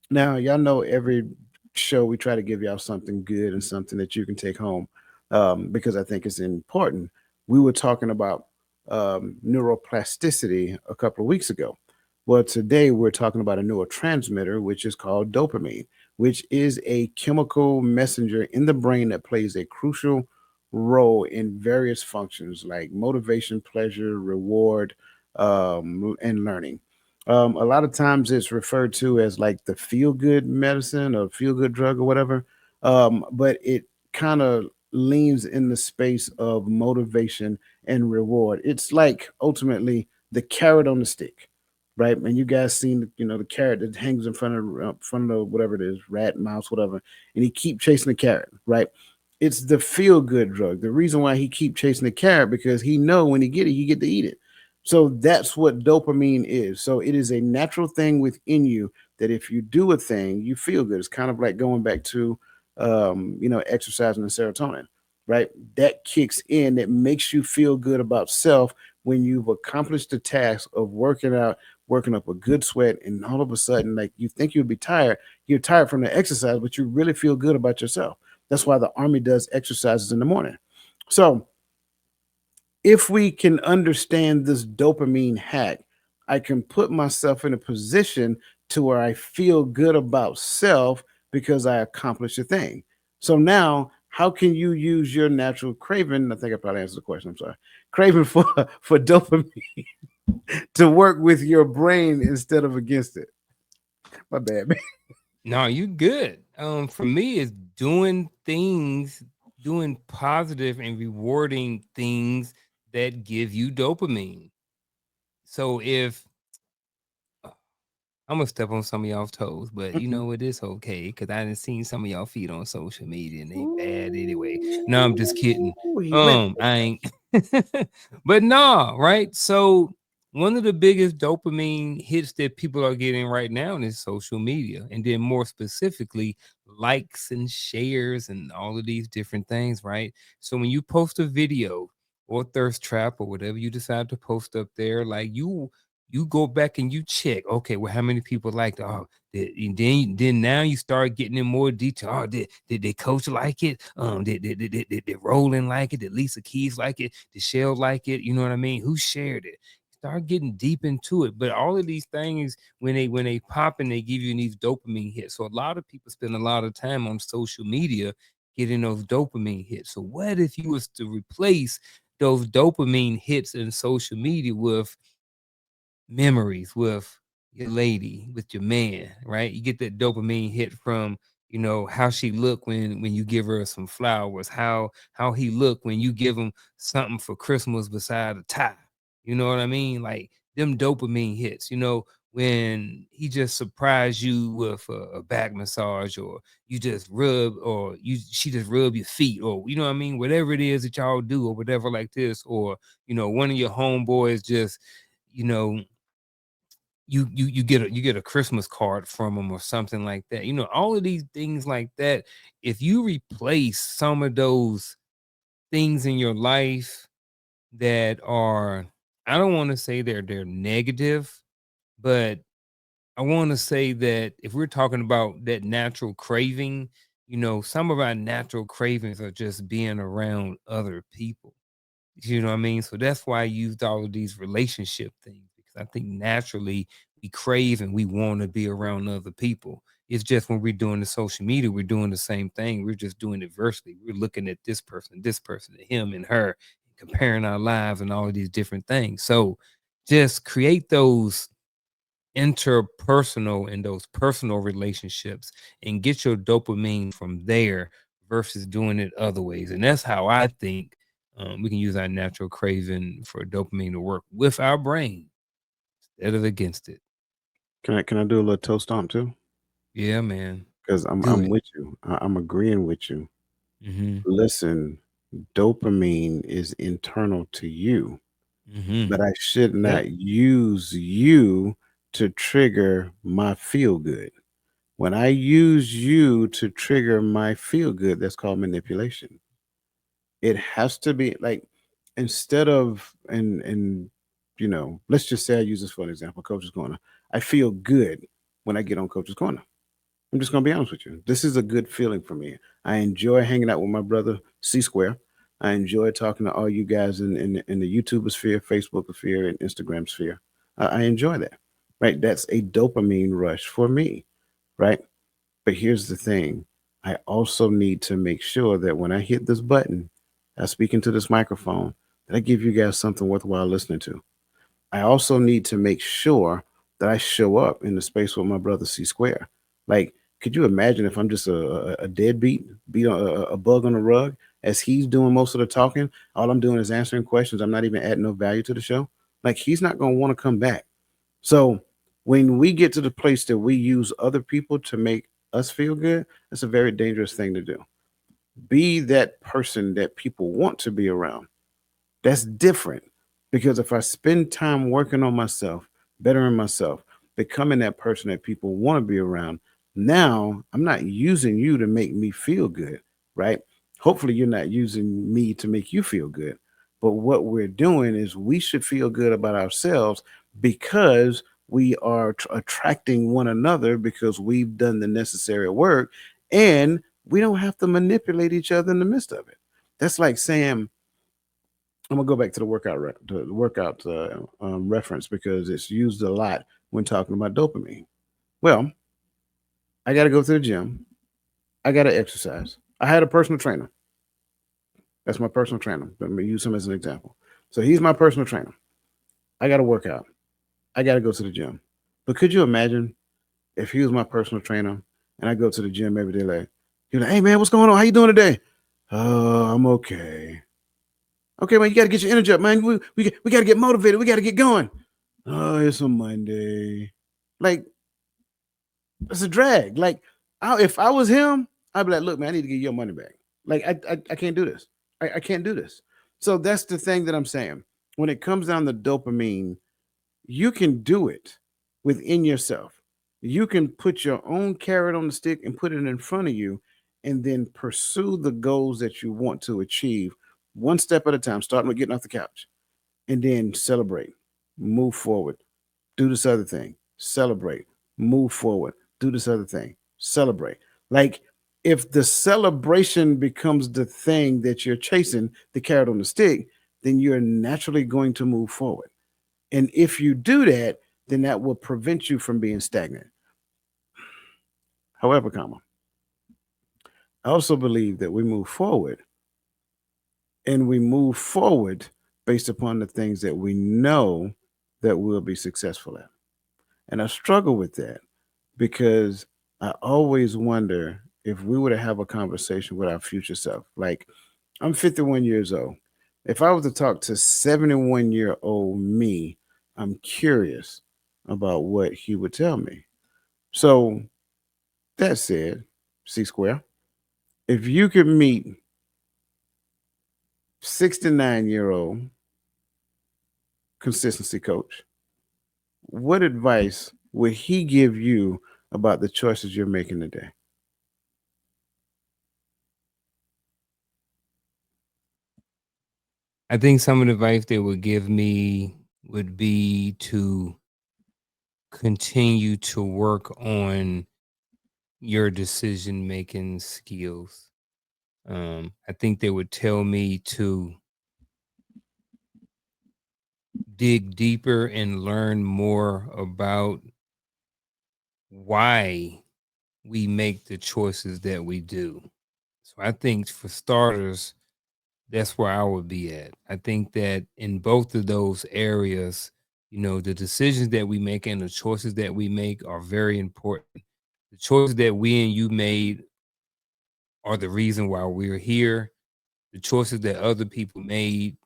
y'all know every show we try to give y'all something good and something that you can take home, because I think it's important. We were talking about neuroplasticity a couple of weeks ago. Well, today we're talking about a neurotransmitter, which is called dopamine, which is a chemical messenger in the brain that plays a crucial role in various functions like motivation, pleasure, reward, and learning. A lot of times it's referred to as like the feel good medicine or feel good drug or whatever. But it kind of leans in the space of motivation and reward. It's like ultimately the carrot on the stick, right? And you guys seen, the carrot that hangs in front of the, whatever it is, rat, mouse, whatever, and he keep chasing the carrot, right? It's the feel good drug. The reason why he keep chasing the carrot, because he know when he get it, he get to eat it. So that's what dopamine is. So it is a natural thing within you that if you do a thing, you feel good. It's kind of like going back to, exercising and serotonin, right? That kicks in, that makes you feel good about self when you've accomplished the task of working out, working up a good sweat, and all of a sudden, like you think you'll be tired, you're tired from the exercise, but you really feel good about yourself. That's why the army does exercises in the morning. So if we can understand this dopamine hack, I can put myself in a position to where I feel good about self because I accomplished a thing. So now, how can you use your natural craving? I think I probably answered the question. I'm sorry. Craving for for dopamine to work with your brain instead of against it. My bad, man. No, you good. For me, it's doing things, doing positive and rewarding things that give you dopamine. So if I'm gonna step on some of y'all's toes, but you know it is okay because I done seen some of y'all feed on social media and they bad anyway. No, I'm just kidding. Ooh, he went. I ain't. But nah, right? So one of the biggest dopamine hits that people are getting right now is social media, and then more specifically, likes and shares and all of these different things, right? So when you post a video or thirst trap or whatever you decide to post up there, like you go back and you check, okay, well, how many people liked it? Oh, and then now you start getting in more detail. Oh, did the coach like it? Did Roland like it? Did Lisa Keys like it? Did Shell like it? You know what I mean? Who shared it? Start getting deep into it. But all of these things, when they pop and they give you these dopamine hits. So a lot of people spend a lot of time on social media getting those dopamine hits. So what if you was to replace those dopamine hits in social media with memories with your lady, with your man, right? You get that dopamine hit from, how she look when you give her some flowers, how he look when you give him something for Christmas beside a tie. You know what I mean? Like them dopamine hits, when he just surprised you with a back massage, or you just rub, or she just rub your feet, or you know what I mean, whatever it is that y'all do or whatever like this, or one of your homeboys just, you know you get a Christmas card from them or something like that. All of these things like that. If you replace some of those things in your life that are, I don't want to say they're negative, but I want to say that if we're talking about that natural craving, some of our natural cravings are just being around other people. You know what I mean? So that's why I used all of these relationship things, because I think naturally we crave and we want to be around other people. It's just when we're doing the social media, we're doing the same thing. We're just doing it versely. We're looking at this person, him and her, comparing our lives and all of these different things. So just create those interpersonal and those personal relationships and get your dopamine from there versus doing it other ways. And that's how I think we can use our natural craving for dopamine to work with our brain instead of against it. Can I do a little toe stomp too? Yeah, man. Because I'm Do I'm it. with you. I'm agreeing with you. Mm-hmm. Listen, dopamine is internal to you, Mm-hmm. but I should Yep. not use you to trigger my feel good. When I use you to trigger my feel good, that's called manipulation. It has to be like, instead of, and let's just say I use this for an example, Coach's Corner. I feel good when I get on Coach's Corner. I'm just gonna be honest with you. This is a good feeling for me. I enjoy hanging out with my brother C Square. I enjoy talking to all you guys in the YouTube sphere, Facebook sphere, and Instagram sphere. I enjoy that. Right? That's a dopamine rush for me. Right? But here's the thing. I also need to make sure that when I hit this button, I speak into this microphone, that I give you guys something worthwhile listening to. I also need to make sure that I show up in the space with my brother C Square. Like, could you imagine if I'm just a deadbeat, beat a bug on the rug, as he's doing most of the talking? All I'm doing is answering questions. I'm not even adding no value to the show. Like, he's not going to want to come back. So when we get to the place that we use other people to make us feel good, that's a very dangerous thing to do. Be that person that people want to be around. That's different, because if I spend time working on myself, bettering myself, becoming that person that people want to be around, now I'm not using you to make me feel good, right? Hopefully, you're not using me to make you feel good. But what we're doing is we should feel good about ourselves, because we are attracting one another, because we've done the necessary work, and we don't have to manipulate each other in the midst of it. That's like saying, I'm gonna go back to the reference, because it's used a lot when talking about dopamine. Well, I got to go to the gym. I got to exercise. I had a personal trainer. That's my personal trainer. Let me use him as an example. So he's my personal trainer. I got to work out. I got to go to the gym. But could you imagine if he was my personal trainer and I go to the gym every day? Like, he's like, "Hey man, what's going on? How you doing today?" "Oh, I'm okay." "Okay, man, you got to get your energy up, man. We got to get motivated. We got to get going." "Oh, it's a Monday." Like, it's a drag. Like, if I was him, I'd be like, "Look, man, I need to get your money back. Like, I can't do this. I can't do this." So that's the thing that I'm saying. When it comes down to dopamine, you can do it within yourself. You can put your own carrot on the stick and put it in front of you, and then pursue the goals that you want to achieve one step at a time, starting with getting off the couch, and then celebrate, move forward, do this other thing, celebrate, move forward, do this other thing, celebrate. Like, if the celebration becomes the thing that you're chasing, the carrot on the stick, then you're naturally going to move forward. And if you do that, then that will prevent you from being stagnant. However, I also believe that we move forward, and we move forward based upon the things that we know that we'll be successful at. And I struggle with that, because I always wonder if we were to have a conversation with our future self. Like, I'm 51 years old. If I was to talk to 71-year-old me, I'm curious about what he would tell me. So, that said, C Square, if you could meet 69-year-old consistency coach, what advice would he give you about the choices you're making today? I think some of the advice they would give me would be to continue to work on your decision making skills. I think they would tell me to dig deeper and learn more about why we make the choices that we do. So I think for starters, that's where I would be at. I think that in both of those areas, the decisions that we make and the choices that we make are very important. The choices that we and you made are the reason why we're here. The choices that other people made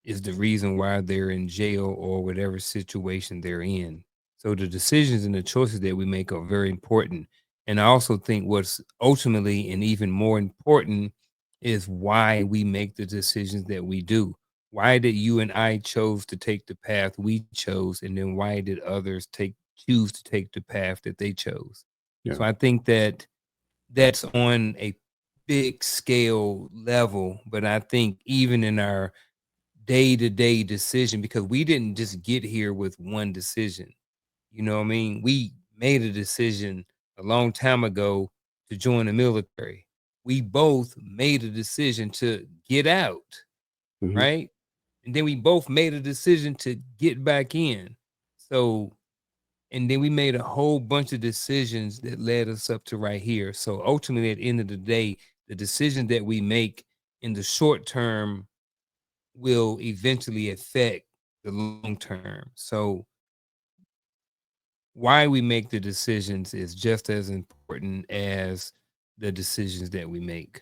is the reason why they're in jail or whatever situation they're in. So the decisions and the choices that we make are very important. And I also think what's ultimately and even more important is why we make the decisions that we do. Why did you and I chose to take the path we chose, and then why did others choose to take the path that they chose? Yeah. So I think that that's on a big scale level, but I think even in our day-to-day decision, because we didn't just get here with one decision. You know what I mean? We made a decision a long time ago to join the military. We both made a decision to get out, Hmm. right? And then we both made a decision to get back in. So, and then we made a whole bunch of decisions that led us up to right here. So ultimately, at the end of the day, the decision that we make in the short term will eventually affect the long term. So why we make the decisions is just as important as the decisions that we make.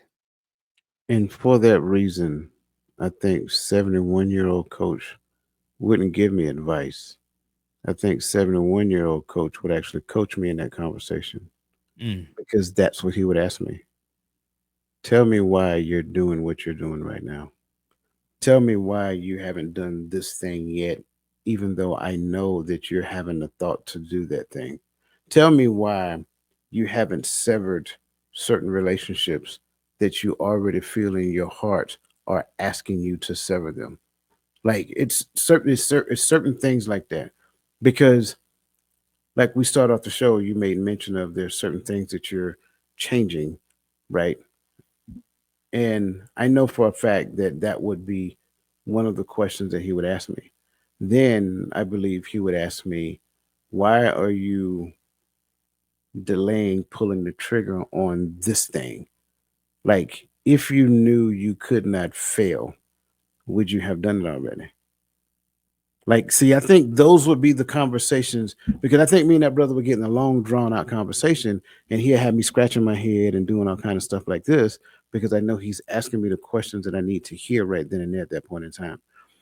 And for that reason, I think 71-year-old coach wouldn't give me advice. I think 71-year-old coach would actually coach me in that conversation Mm. because that's what he would ask me. Tell me why you're doing what you're doing right now. Tell me why you haven't done this thing yet, even though I know that you're having the thought to do that thing. Tell me why you haven't severed certain relationships that you already feel in your heart are asking you to sever them. Like it's certain things like that. Because like we start off the show, you made mention of there's certain things that you're changing, right? And I know for a fact that that would be one of the questions that he would ask me. Then I believe he would ask me, why are you delaying pulling the trigger on this thing? Like, if you knew you could not fail, would you have done it already? Like, see, I think those would be the conversations because I think me and that brother were getting a long, drawn out conversation, and he'll have me scratching my head and doing all kind of stuff like this because I know he's asking me the questions that I need to hear right then and there at that point in time.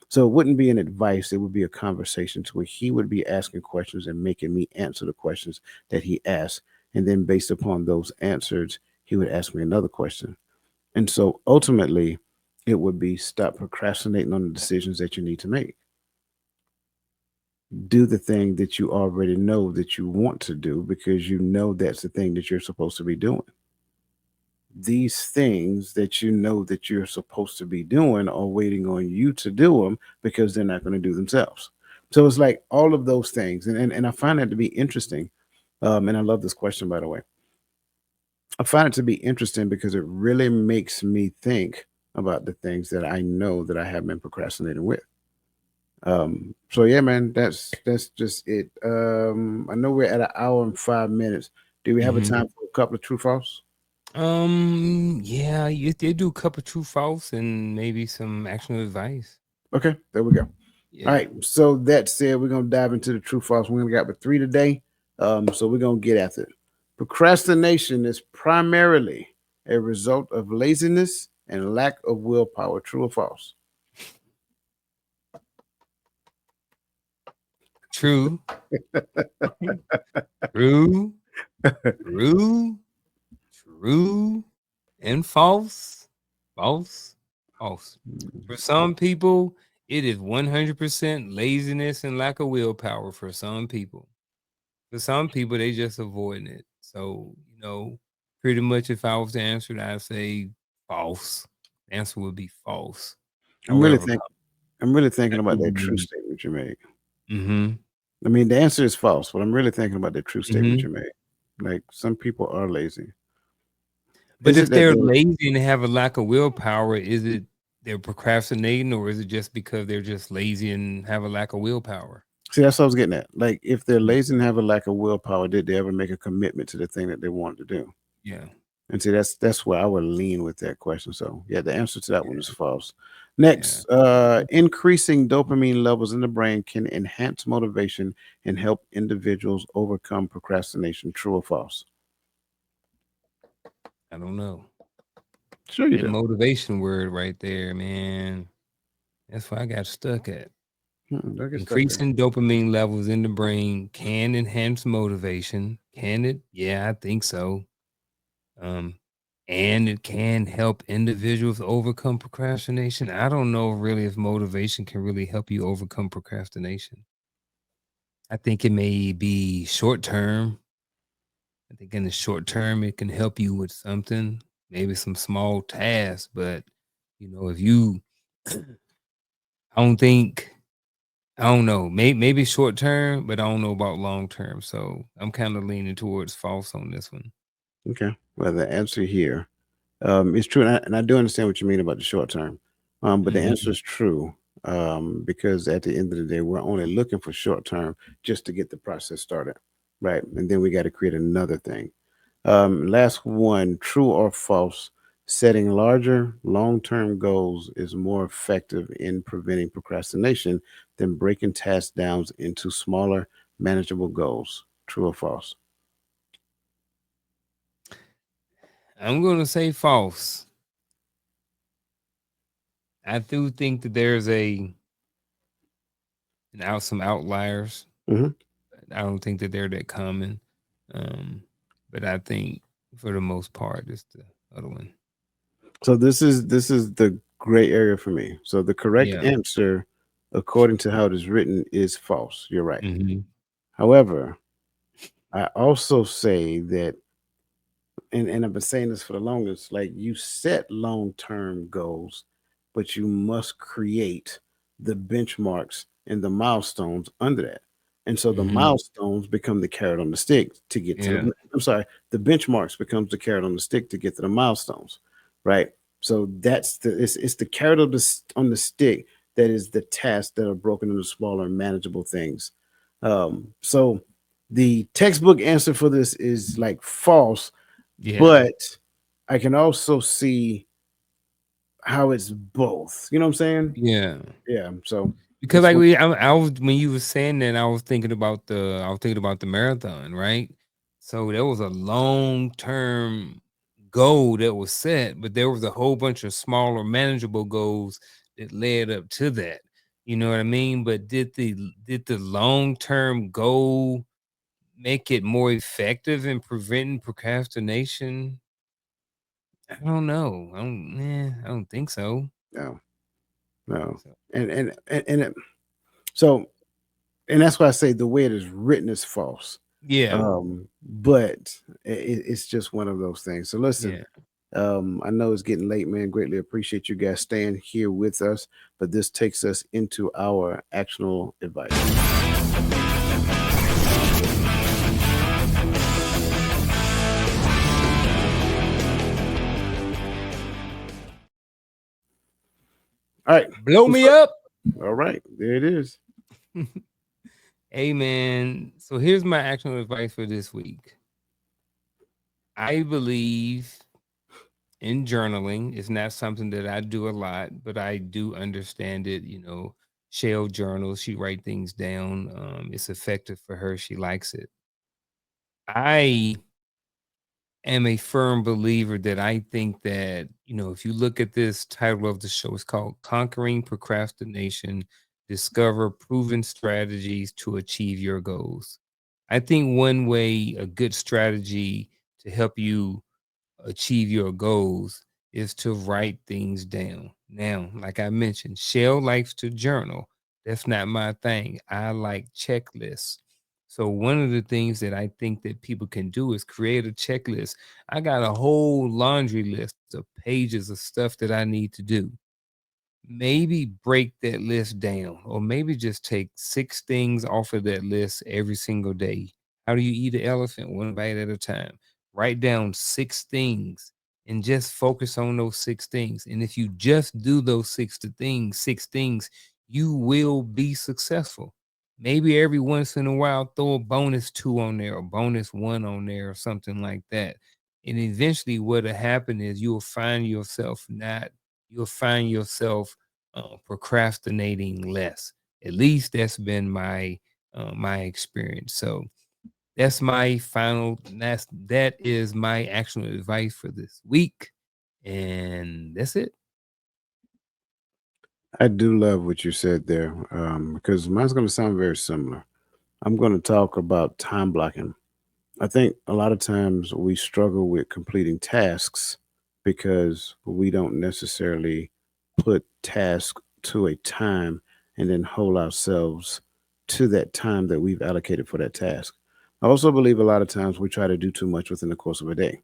So it wouldn't be an advice; it would be a conversation to where he would be asking questions and making me answer the questions that he asked, and then based upon those answers, he would ask me another question. And so ultimately, it would be stop procrastinating on the decisions that you need to make, do the thing that you already know that you want to do because you know that's the thing that you're supposed to be doing. These things that you know that you're supposed to be doing are waiting on you to do them because they're not going to do themselves. So it's like all of those things. And I find that to be interesting. And I love this question, by the way. I find it to be interesting because it really makes me think about the things that I know that I have been procrastinating with. So yeah, man, that's just it. I know we're at an hour and 5 minutes. Do we have a Mhm. time for a couple of true false? Yeah, they do a couple true false and maybe some actionable advice. Okay, there we go. All Yeah. right. So that said, we're gonna dive into the true false. We only got but three today. So we're gonna get after it. Procrastination is primarily a result of laziness and lack of willpower. True or false? True. True. True. True. And false. False. False. For some people, it is 100% laziness and lack of willpower for some people. For some people, they just avoiding it. So, pretty much if I was to answer it, I'd say false. The answer would be false. I'm really However, think I'm really thinking I about do that true believe. statement you made. Mhm. I mean, the answer is false, but I'm really thinking about the true statement Mhm. you made. Like some people are lazy. But Is it if that they're they lazy and they have a lack of willpower, is it they're procrastinating or is it just because they're just lazy and have a lack of willpower? see? That's what I was getting at. Like, if they're Mm, lazy and have a lack of willpower, did they ever make a commitment to the thing that they wanted to do? yeah. And see, that's where I would lean with that question. So, yeah, the answer to that one is Yeah. false. Yeah. Next, increasing dopamine levels in the brain can enhance motivation and help individuals overcome procrastination. True or false? I don't know. Sure, you That do. motivation word right there, man. That's where I got stuck at. Don't get stuck there. Increasing dopamine levels in the brain can enhance motivation. Can it? Yeah, I think so. Um, and it can help individuals overcome procrastination. I don't know really if motivation can really help you overcome procrastination. I think it may be short term. I think in the short term, it can help you with something. maybe some small tasks, but if you I don't think I don't know, maybe short term, but I don't know about long term. So I'm kind of leaning towards false on this one. Okay. Well, the answer here is true, and I do understand what you mean about the short term. But the answer Hmm. is true, because at the end of the day, we're only looking for short term just to get the process started, right? And then we got to create another thing. Last one, true or false? Setting larger, long term goals is more effective in preventing procrastination than breaking tasks down into smaller, manageable goals. True or false? I'm gonna say false. I do think that there's some outliers. Hmm. I don't think that they're that common. Um, but I think for the most part, it's the other one. So this is the gray area for me. So the correct Yeah. answer, according to how it is written, is false. You're right. Hmm. However, I also say that, and I've been saying this for the longest, like you set long-term goals, but you must create the benchmarks and the milestones under that. And so the Hmm. milestones become the carrot on the stick to get to Yeah. I'm sorry, the benchmarks becomes the carrot on the stick to get to the milestones, right? So that's it's the carrot of on the stick that is the tasks that are broken into smaller manageable things. So the textbook answer for this is like false, Yeah. but I can also see how it's both. You know what I'm saying? Yeah. Yeah. So Because it's like one. I was when you were saying that, I was thinking about the marathon, right? So there was a long term goal that was set, but there was a whole bunch of smaller, manageable goals that led up to that. You know what I mean? But did the long term goal make it more effective in preventing procrastination? I don't know. I don't think so. No, no, So and so and that's why I say the way it is written is false. yeah, But it's just one of those things. So listen, yeah. I know it's getting late, man. Greatly appreciate you guys staying here with us. But this takes us into our actionable advice. All right. Blow Who's me first? up. All right. There it is. Hey man, so here's my actual advice for this week. I believe in journaling. It's not something that I do a lot, but I do understand it. Shell journals, she write things down. It's effective for her. She likes it. I am a firm believer that I think that, if you look at this title of the show, it's called Conquering Procrastination, Discover Proven Strategies to Achieve Your Goals. I think one way, a good strategy to help you achieve your goals is to write things down. Now, like I mentioned, Shell likes to journal. That's not my thing. I like checklists. So one of the things that I think that people can do is create a checklist. I got a whole laundry list of pages of stuff that I need to do. Maybe break that list down, or maybe just take 6 things off of that list every single day. How do you eat an elephant? One bite at a time. Write down 6 things and just focus on those 6 things. And if you just do those 6 things, you will be successful. Maybe every once in a while, throw a bonus 2 on there, or bonus 1 on there, or something like that. And eventually, what'll happen is you'll find yourself procrastinating less. At least that's been my experience. So that is my actual advice for this week, and that's it. I do love what you said there, because mine's going to sound very similar. I'm going to talk about time blocking. I think a lot of times we struggle with completing tasks because we don't necessarily put task to a time and then hold ourselves to that time that we've allocated for that task. I also believe a lot of times we try to do too much within the course of a day.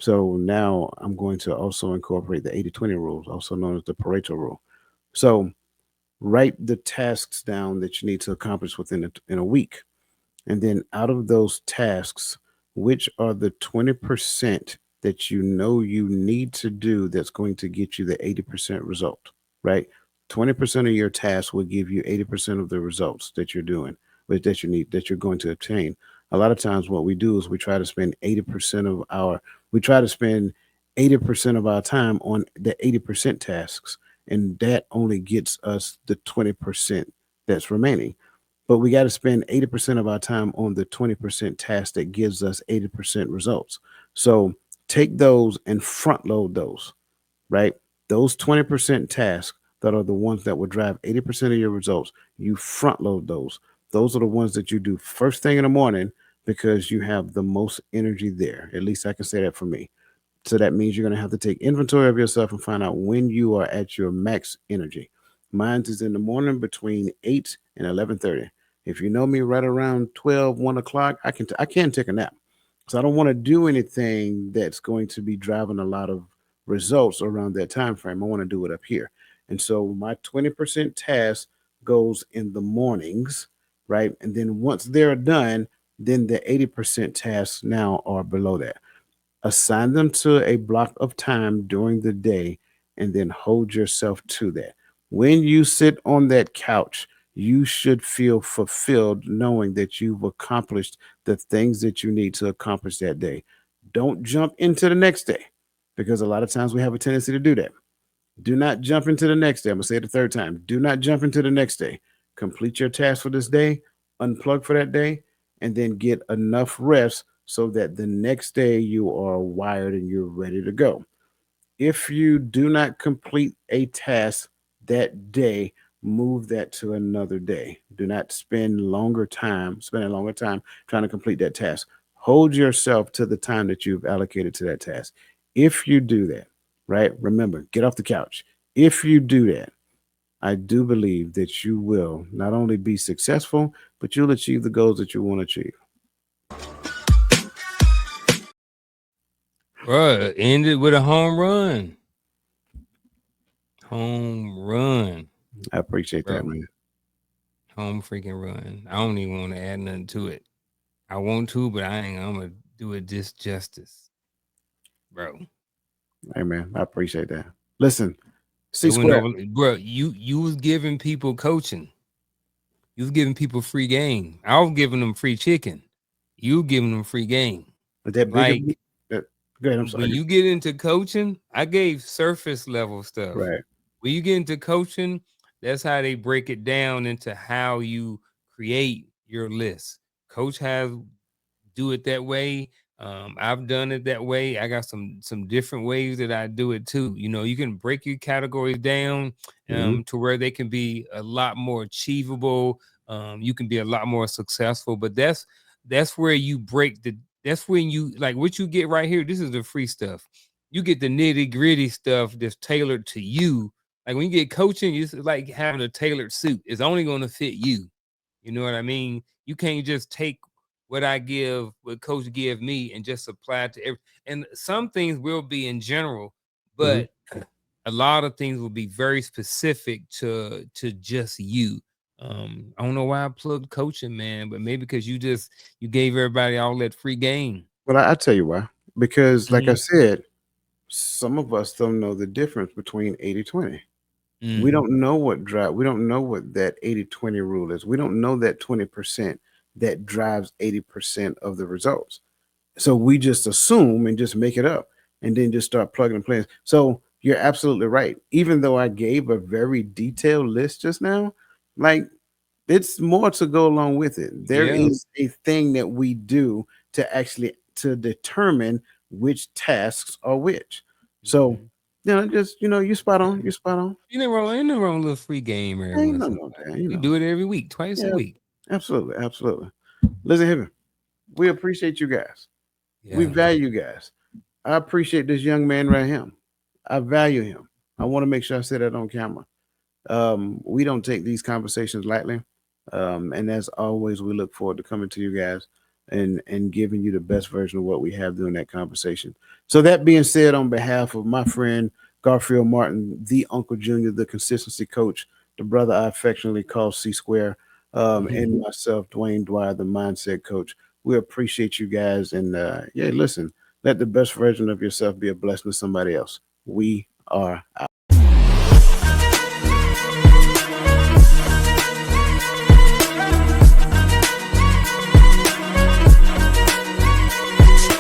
So now I'm going to also incorporate the 80-20 rules, also known as the Pareto rule. So write the tasks down that you need to accomplish within in a week. And then out of those tasks, which are the 20% that you know you need to do that's going to get you the 80% result, right? 20% of your tasks will give you 80% of the results that you're doing, that you need, that you're going to obtain. A lot of times what we do is we try to spend 80% of our, we try to spend 80% of our time on the 80% tasks. And that only gets us the 20% that's remaining, but we got to spend 80% of our time on the 20% task that gives us 80% results. So take those and front load those, right? Those 20% tasks that are the ones that will drive 80% of your results, you front load those. Those are the ones that you do first thing in the morning because you have the most energy there. At least I can say that for me. So that means you're going to have to take inventory of yourself and find out when you are at your max energy. Mine is in the morning between 8 and 11:30. If you know me, right around 12, 1 o'clock, I can take a nap. So I don't want to do anything that's going to be driving a lot of results around that time frame. I want to do it up here. And so my 20% task goes in the mornings, right? And then once they're done, then the 80% tasks now are below that. Assign them to a block of time during the day and then hold yourself to that. When you sit on that couch, you should feel fulfilled knowing that you've accomplished the things that you need to accomplish that day. Don't jump into the next day because a lot of times we have a tendency to do that. Do not jump into the next day. I'm going to say it the third time. Do not jump into the next day. Complete your task for this day, unplug for that day, and then get enough rest so that the next day you are wired and you're ready to go. If you do not complete a task that day, move that to another day. Do not spend a longer time trying to complete that task. Hold yourself to the time that you've allocated to that task. If you do that, right? Remember, get off the couch. If you do that, I do believe that you will not only be successful, but you'll achieve the goals that you want to achieve. Bruh, ended with a home run. Home run, I appreciate that, bro. man. Home freaking run. I don't even want to add nothing to it. I want to, but I ain't. I'm gonna do it this justice, bro. Hey, man, I appreciate that. Listen, C It went Square. over, bro. You was giving people coaching. You was giving people free game. I was giving them free chicken. You giving them free game. Is that bigger? Like Uh, Go ahead. I'm when sorry. you get into coaching, I gave surface level stuff. Right. When you get into coaching, that's how they break it down into how you create your list. Coach has do it that way. I've done it that way. I got some different ways that I do it too. You know, you can break your categories down Hmm. to where they can be a lot more achievable. You can be a lot more successful. But that's where you break the. That's when you like what you get right here. This is the free stuff. You get the nitty gritty stuff that's tailored to you. Like when you get coaching, it's like having a tailored suit. It's only going to fit you. You know what I mean? You can't just take what I give, what coach give me, and just apply it to every. And some things will be in general, Hmm. but a lot of things will be very specific to just you. I don't know why I plugged coaching, man, but maybe because you gave everybody all that free game. Well, I tell you why. Because, like I Mm-hmm. said, some of us don't know the difference between 80-20. We Mm, don't know what drive. We don't know what that 80-20 rule is. We don't know that 20% that drives 80% of the results. So we just assume and just make it up and then just start plugging and playing. So you're absolutely right. Even though I gave a very detailed list just now, like it's more to go along with it. There yeah. is a thing that we do to actually to determine which tasks are which. So, Mm-hmm. just you spot on. You spot on. Ain't no wrong with a little free game every Ain't once no in a no while. damn, We do it every week, twice a Yeah, week. absolutely, absolutely. Listen here, we appreciate you guys. We Yeah. value you guys. I appreciate this young man right here. I value him. I want to make sure I say that on camera. We don't take these conversations lightly. And as always, we look forward to coming to you guys and giving you the best version of what we have during that conversation. So that being said, on behalf of my friend Garfield Martin, the Uncle Junior, the consistency coach, the brother I affectionately call C Square, and myself, Dwayne Dwyer, the mindset coach, we appreciate you guys. And yeah, listen, let the best version of yourself be a blessing to somebody else. We are out.